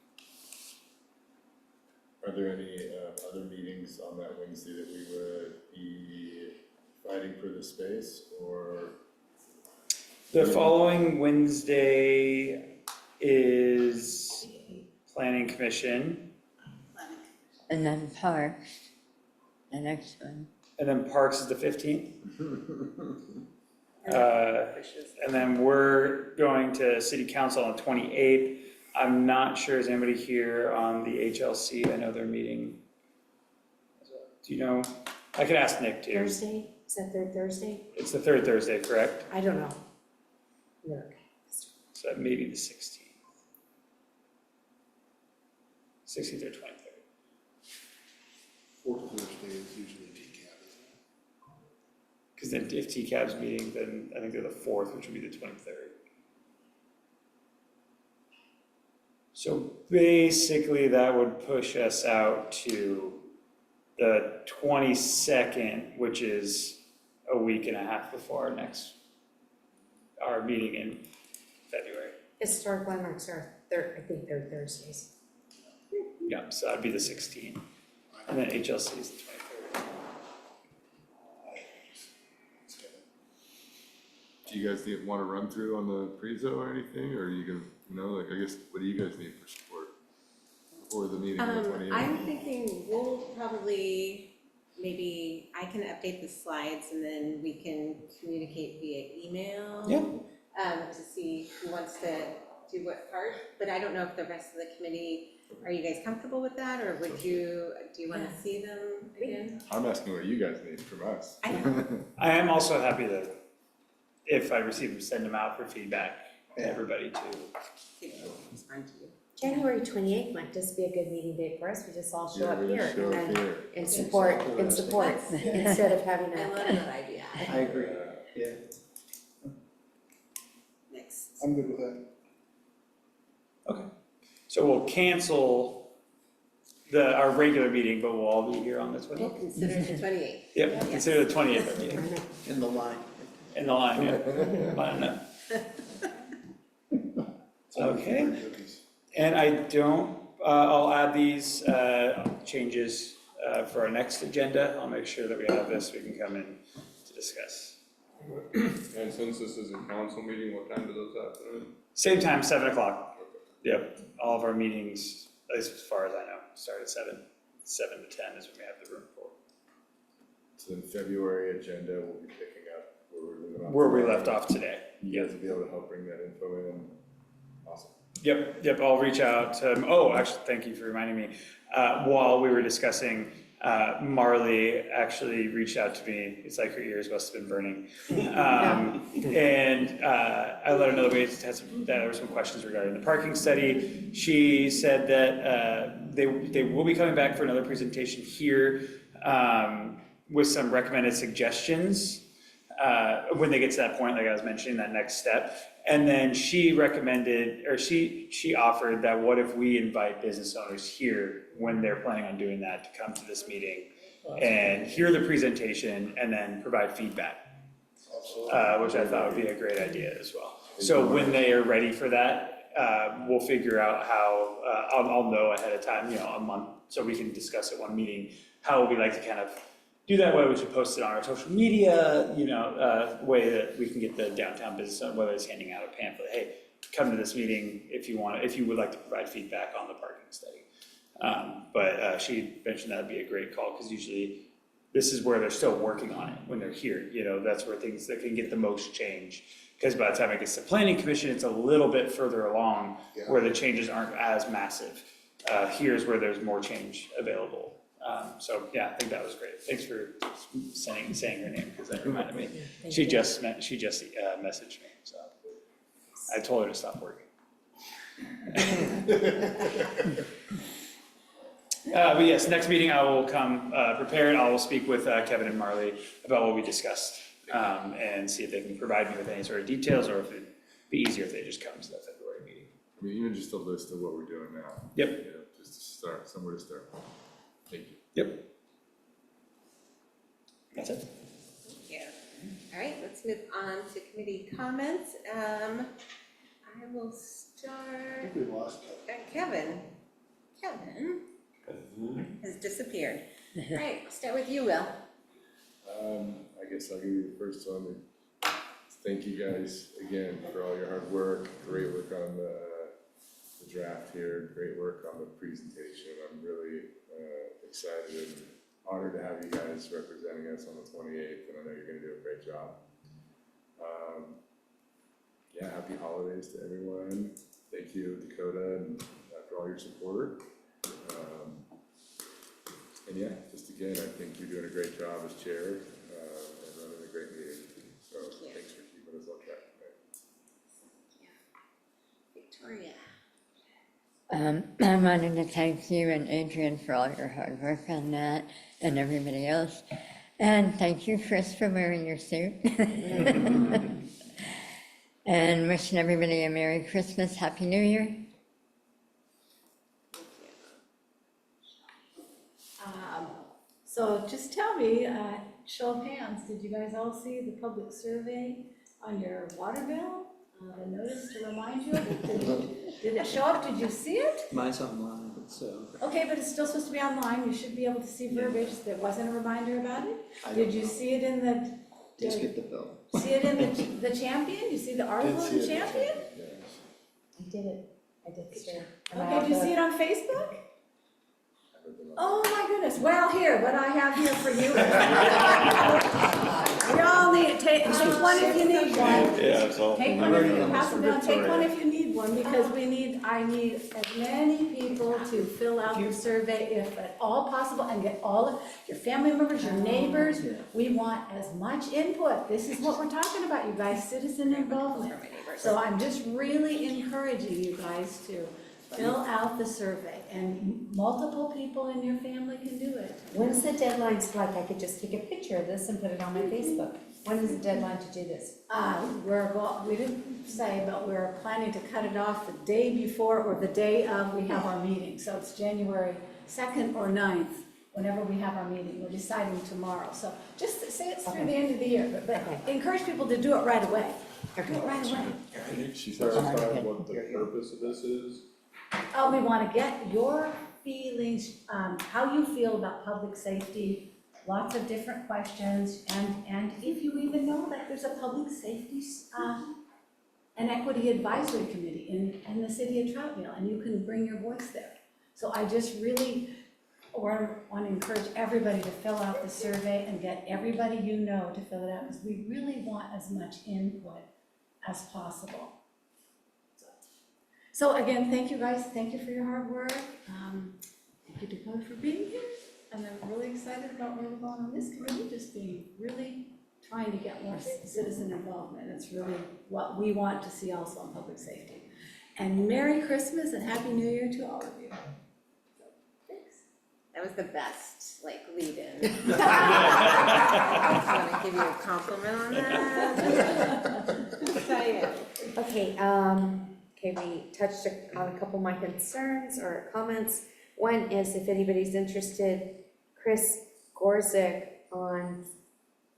G: Are there any other meetings on that Wednesday that we would be fighting for the space, or?
B: The following Wednesday is planning commission,
K: And then Parks, the next one.
B: and then Parks is the 15th. And then we're going to city council on the 28th. I'm not sure, is anybody here on the HLC? I know they're meeting. Do you know? I could ask Nick too.
C: Thursday, is that third Thursday?
B: It's the 3rd Thursday, correct?
C: I don't know. Look.
B: So maybe the 16th. 16th or 23rd.
F: Fourth Thursday is usually TCAB, isn't it?
B: Because then if TCAB's meeting, then I think they're the 4th, which would be the 23rd. So basically that would push us out to the 22nd, which is a week and a half before our meeting in February.
C: Historic landmarks are I think they're Thursdays.
B: Yeah, so that'd be the 16th. And then HLC is the 23rd.
G: Do you guys want to run through on the prezo or anything, or are you gonna, like, I guess, what do you guys need for support for the meeting on the 28th?
A: I'm thinking we'll probably, maybe I can update the slides and then we can communicate via email.
B: Yeah.
A: To see who wants to do what part, but I don't know if the rest of the committee, are you guys comfortable with that, or do you wanna see them again?
G: I'm asking what you guys need from us.
A: I know.
B: I am also happy to, if I receive them, send them out for feedback to everybody too.
A: It's fine to you.
C: January 28th might just be a good meeting date for us. We just all show
G: Yeah,
C: up
G: we
C: here
G: just show
C: and
G: up
C: then
G: here.
C: in support, instead of having
A: I
C: a.
A: love that idea.
J: I agree, yeah.
F: I'm good with that.
B: Okay. So we'll cancel our regular meeting, but we'll all be here on the 28th.
A: Consider the 28th.
B: Yep, consider the 28th our meeting.
J: In the line.
B: In the line, yeah. Line up. Okay. And I don't, I'll add these changes for our next agenda. I'll make sure that we have this, we can come in to discuss.
D: And since this is a council meeting, what time do those happen?
B: Same time, 7 o'clock. Yep, all of our meetings, as far as I know, start at 7. 7 to 10 is when we have the room for.
G: So in February agenda, we'll be picking up where we're leaving off.
B: Where we left off today.
G: You guys will be able to help bring that info in. Awesome.
B: Yep, I'll reach out to, oh, actually, thank you for reminding me. While we were discussing, Marley actually reached out to me. It's like her ears must have been burning. And I let her know that there were some questions regarding the parking study. She said that they will be coming back for another presentation here with some recommended suggestions when they get to that point, like I was mentioning, that next step. And then she recommended, or she offered that what if we invite business owners here when they're planning on doing that to come to this meeting and hear the presentation and then provide feedback, which I thought would be a great idea as well. So when they are ready for that, we'll figure out how, I'll know ahead of time, a month, so we can discuss at one meeting, how we like to kind of do that, whether we should post it on our social media, way that we can get the downtown business, whether it's handing out a pamphlet, hey, come to this meeting if you would like to provide feedback on the parking study. But she mentioned that'd be a great call, because usually this is where they're still working on it when they're here, that's where things that can get the most change. Because by the time it gets to planning commission, it's a little bit further along where the changes aren't as massive. Here's where there's more change available. So yeah, I think that was great. Thanks for saying her name, because that reminded me. She just messaged me, so I told her to stop working. But yes, next meeting I will come prepared. I will speak with Kevin and Marley about what we discussed and see if they can provide me with any sort of details, or if it'd be easier if they just come to the February meeting.
G: I mean, even just a list of what we're doing now.
B: Yep.
G: Just to start, somewhere to start. Thank you.
B: Yep. That's it.
A: Thank you. All right, let's move on to committee comments. I will start,
F: I think we lost
A: Kevin. Kevin has disappeared. All right, I'll start with you, Will.
G: I guess I'll give you the first one. Thank you guys again for all your hard work, great work on the draft here, great work on the presentation. I'm really excited and honored to have you guys representing us on the 28th, and I know you're going to do a great job. Yeah, happy holidays to everyone. Thank you, Dakota, and for all your support. And yeah, just again, I think you're doing a great job as chair and running a great meeting. So thanks for keeping us on track today.
A: Victoria.
K: I wanted to thank you and Adrian for all your hard work on that, and everybody else. And thank you, Chris, for wearing your suit. And wishing everybody a Merry Christmas, Happy New Year.
I: So just tell me, show of hands, did you guys all see the public survey on your water bill? The notice to remind you of it? Did it show up? Did you see it?
J: Mine's online, so.
I: Okay, but it's still supposed to be online. You should be able to see verbiage. There wasn't a reminder about it?
J: I don't
I: Did you
J: know.
I: see it in the?
J: Just get the bill.
I: See it in the Champion? You see the article in the Champion?
C: I did it, I did the share.
I: Okay, did you see it on Facebook? Oh my goodness, well, here, what I have here for you. We all need, take one if you need one.
D: Yeah, so.
I: Take one if you, pass it down, take one if you need one, because I need as many people to fill out the survey if at all possible, and get all of your family members, your neighbors. We want as much input. This is what we're talking about, you guys, citizen involvement. So I'm just really encouraging you guys to fill out the survey, and multiple people in your family can do it.
C: When's the deadline? So like I could just take a picture of this and put it on my Facebook. When is the deadline to do this?
I: We didn't say, but we're planning to cut it off the day before or the day of we have our meeting. So it's January 2nd or 9th, whenever we have our meeting. We're deciding tomorrow. So just say it's through the end of the year, but encourage people to do it right away. Do it right away.
D: Can you clarify what the purpose of this is?
I: We want to get your feelings, how you feel about public safety, lots of different questions, and if you even know that there's a public safety and equity advisory committee in the city of Troutdale, and you can bring your voice there. So I just really want to encourage everybody to fill out the survey and get everybody you know to fill it out, because we really want as much input as possible. So again, thank you guys, thank you for your hard work. Thank you Dakota for being here, and I'm really excited about where we're going on this committee, just being really trying to get more citizen involvement. It's really what we want to see also in public safety. And Merry Christmas and Happy New Year to all of you. Thanks.
A: That was the best, like, lead-in. I just want to give you a compliment on that. So, yeah.
C: Okay, we touched on a couple of my concerns or comments. One is if anybody's interested, Chris Gorzik on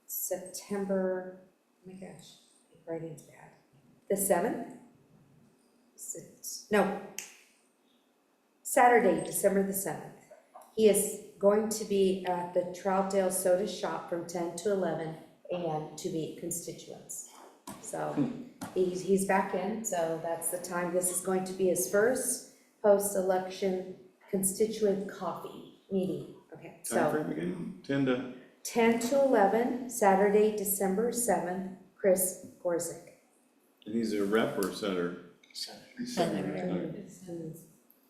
C: September, oh my gosh, my writing's bad. The 7th? Saturday, December the 7th. He is going to be at the Troutdale Soda Shop from 10 to 11 a.m. to meet constituents. So he's back in, so that's the time. This is going to be his first post-election constituent coffee meeting. Okay, so
H: Timeframe again,
C: 10 to 11, Saturday, December 7th, Chris Gorzik.
H: and he's a rep or senator?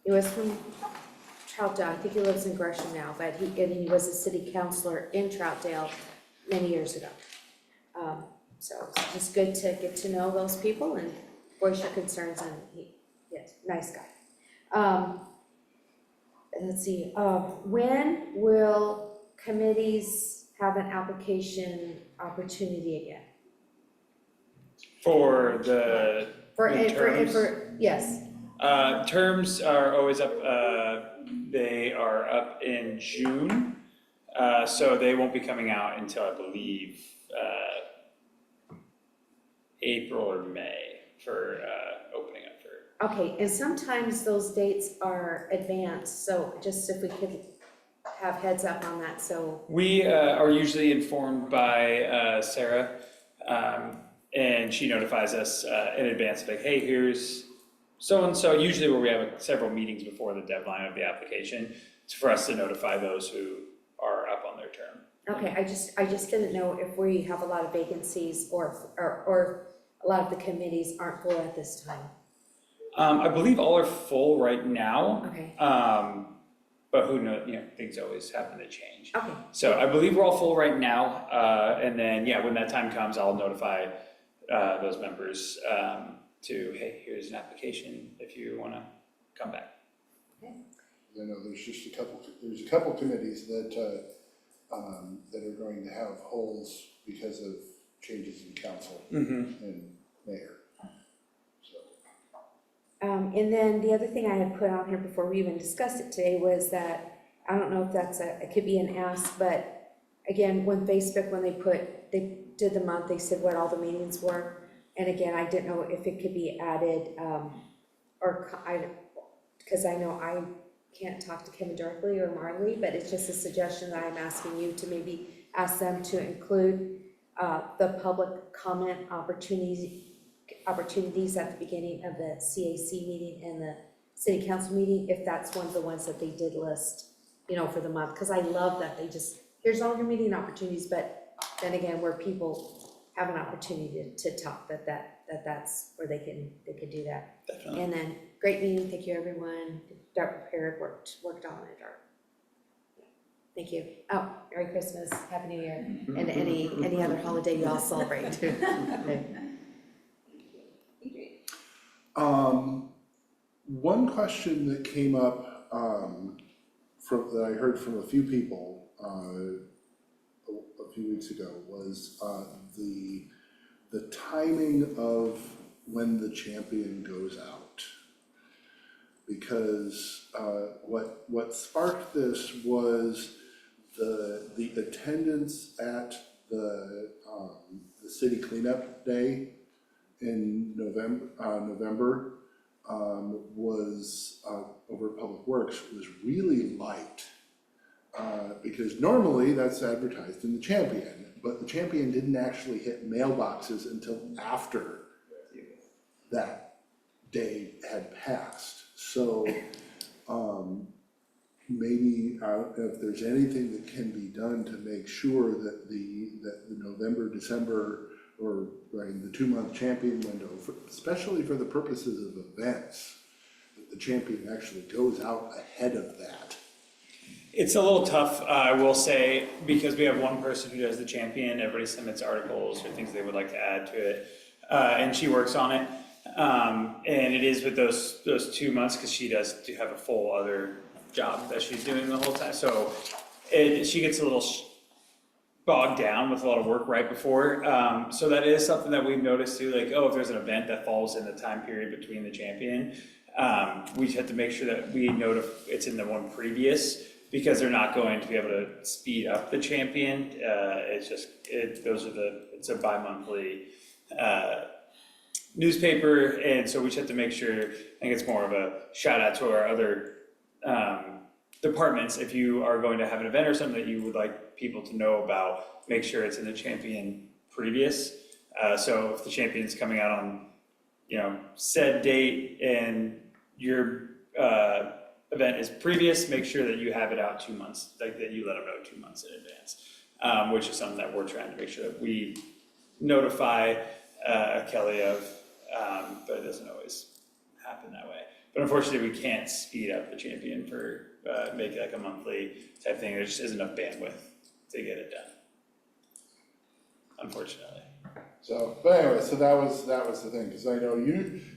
C: He was from Troutdale. I think he lives in Gresham now, but he was a city councilor in Troutdale many years ago. So it's just good to get to know those people and voice your concerns, and yes, nice guy. Let's see, when will committees have an application opportunity again?
B: For the terms?
C: Yes,
B: Terms are always up, they are up in June, so they won't be coming out until, I believe, April or May for opening up for.
C: okay, and sometimes those dates are advanced, so just if we could have heads up on that, so.
B: We are usually informed by Sarah, and she notifies us in advance, like, hey, here's so-and-so, usually where we have several meetings before the deadline of the application, it's for us to notify those who are up on their term.
C: Okay, I just didn't know if we have a lot of vacancies or a lot of the committees aren't full at this time.
B: I believe all are full right now.
C: Okay,
B: But who knows, things always happen to change.
C: okay,
B: So I believe we're all full right now, and then, when that time comes, I'll notify those members to, hey, here's an application if you wanna come back.
F: I know there's a couple committees that are going to have holes because of changes in council and mayor. So.
C: and then the other thing I had put on here before we even discussed it today was that, I don't know if that's it could be an ask, but again, when Facebook, when they did the month, they said what all the meetings were. And again, I didn't know if it could be added, because I know I can't talk to Kevin directly or Marley, but it's just a suggestion that I'm asking you to maybe ask them to include the public comment opportunities at the beginning of the CAC meeting and the city council meeting, if that's one of the ones that they did list, for the month, because I love that they just, here's all your meeting opportunities, but then again, where people have an opportunity to talk, that's where they could do that.
B: Definitely.
C: And then, great meeting, thank you everyone, got prepared, worked on it, thank you. Oh, Merry Christmas, Happy New Year, and any other holiday you all celebrate too.
F: One question that came up, that I heard from a few people, a few weeks ago was, the timing of when the champion goes out. Because, what sparked this was the attendance at the city cleanup day in November, was, over at Public Works, was really light. Because normally that's advertised in the Champion, but the Champion didn't actually hit mailboxes until after that day had passed. So, maybe, if there's anything that can be done to make sure that the November, December, or right, the 2-month Champion window, especially for the purposes of events, that the Champion actually goes out ahead of that.
B: It's a little tough, I will say, because we have one person who does the Champion. Everybody submits articles or things they would like to add to it, and she works on it. And it is with those 2 months, because she does have a full other job that she's doing the whole time. So she gets a little bogged down with a lot of work right before. So that is something that we've noticed too, like, oh, if there's an event that falls in the time period between the Champion, we just have to make sure that we it's in the one previous, because they're not going to be able to speed up the Champion. It's a bi-monthly newspaper, and so we just have to make sure. I think it's more of a shout out to our other departments. If you are going to have an event or something that you would like people to know about, make sure it's in the Champion previous. So if the Champion's coming out on, said date and your event is previous, make sure that you have it out 2 months, like that you let them know 2 months in advance, which is something that we're trying to make sure that we notify Kelly of, but it doesn't always happen that way. But unfortunately, we can't speed up the Champion for, make it like a monthly type thing. There just isn't enough bandwidth to get it done, unfortunately.
F: So, but anyway, so that was the thing, because I know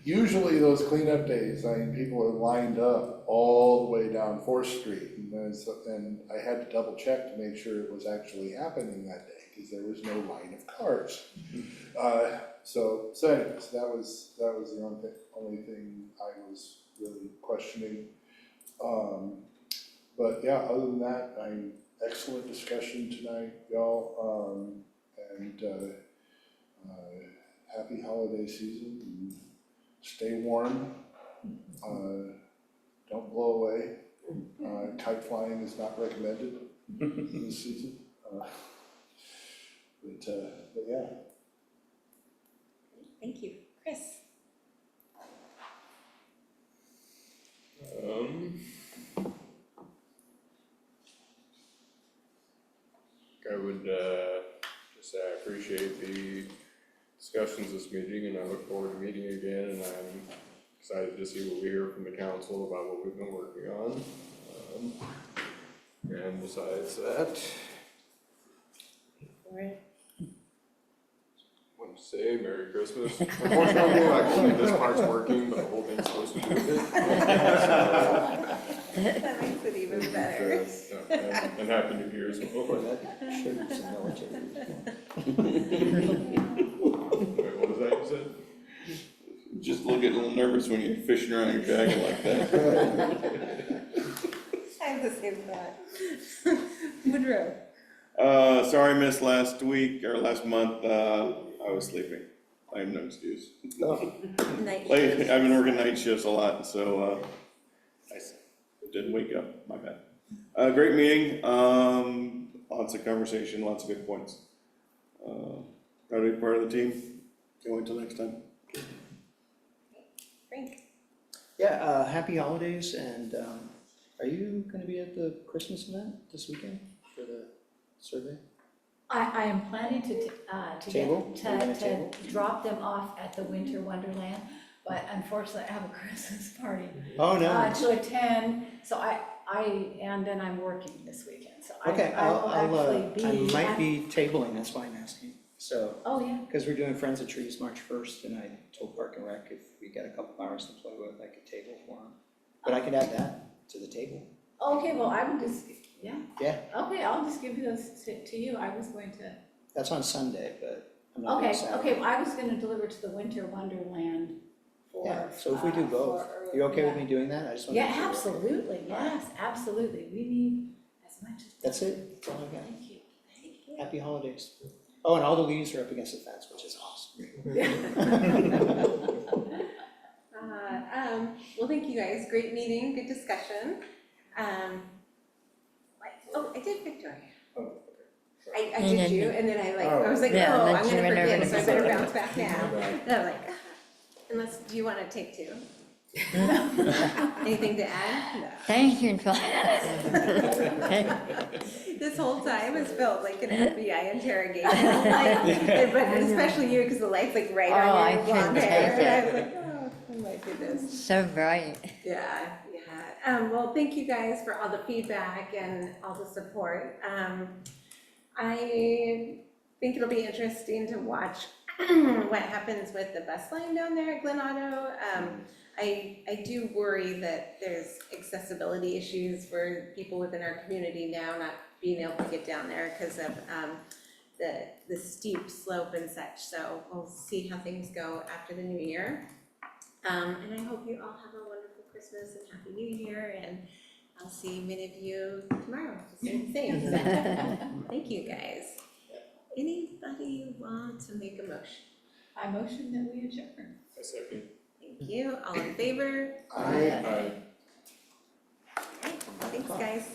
F: usually those cleanup days, people are lined up all the way down 4th Street, and I had to double check to make sure it was actually happening that day, because there was no line of cars. So anyways, that was the only thing I was really questioning. But yeah, other than that, excellent discussion tonight, y'all, and happy holiday season, and stay warm, don't blow away, kite flying is not recommended this season, but yeah.
A: Thank you. Chris?
D: I would just say I appreciate the discussions this meeting, and I look forward to meeting again, and I'm excited to see what we hear from the council about what we've been working on. And besides that, I want to say Merry Christmas. Unfortunately, like, this part's working, but the whole thing's supposed to do with it.
A: That makes it even better.
D: And Happy New Year as well. Wait, what was that you said?
H: Just look a little nervous when you're fishing around your dragon like that.
A: I have the same thought. Woodrow?
H: Sorry I missed last week, or last month, I was sleeping. I have no excuse.
A: Night
H: Late,
A: shifts.
H: I've been working night shifts a lot, so, I didn't wake up, my bad. Great meeting, lots of conversation, lots of good points. Proud to be part of the team, can't wait till next time.
A: Frank?
J: Yeah, happy holidays, and are you gonna be at the Christmas event this weekend for the survey?
I: I am planning to
J: Table? Are you gonna
I: to
J: table?
I: drop them off at the Winter Wonderland, but unfortunately, I have a Christmas party
J: Oh, no.
I: to attend, so and then I'm working this weekend, so
J: Okay,
I: I will actually be.
J: I might
I: at-
J: be tabling, that's why I'm asking. So,
I: Oh, yeah.
J: because we're doing Friends of Trees March 1st, and I told Park and Rec if we got a couple hours to play with, I could table for them. But I could add that to the table.
I: Okay, well, I would just, yeah.
J: Yeah.
I: Okay, I'll just give those to you. I was going to,
J: That's on Sunday, but I'm not doing
I: okay,
J: Saturday.
I: well, I was gonna deliver to the Winter Wonderland for.
J: Yeah, so if we do both,
I: for early-
J: you okay with
I: yeah.
J: me doing that? I just want to.
I: Yeah, absolutely, yes, absolutely. We need as much as.
J: That's it, that's all I got.
I: Thank you, thank you.
J: Happy holidays. Oh, and all the leaves are up against the fence, which is awesome.
A: Well, thank you guys, great meeting, good discussion. Oh, I did Victoria. I
K: And
A: did
K: then-
A: you, and then I was like,
K: Yeah,
A: oh,
K: and
A: I'm
K: then you
A: gonna
K: went
A: forget,
K: over
A: so I
K: to
A: better
K: Victoria.
A: bounce back now. And I'm like, unless, do you wanna take two? Anything to add? No.
K: Thank you, Paul.
A: This whole time has felt like an FBI interrogation, like, but especially you, because the light's like right
K: Oh, I
A: on your
K: couldn't
A: blonde hair.
K: take
A: And I
K: it.
A: was like, oh my goodness.
K: So bright.
A: Yeah. Well, thank you guys for all the feedback and all the support. I think it'll be interesting to watch what happens with the bus line down there at Glen Auto. I do worry that there's accessibility issues for people within our community now not being able to get down there because of the steep slope and such. So we'll see how things go after the new year. And I hope you all have a wonderful Christmas and Happy New Year, and I'll see many of you tomorrow to say the same. Thank you, guys. Anybody want to make a motion?
I: I motion that we adjourn.
H: A second.
A: Thank you. All in favor?
F: Aye.
A: Thanks, guys.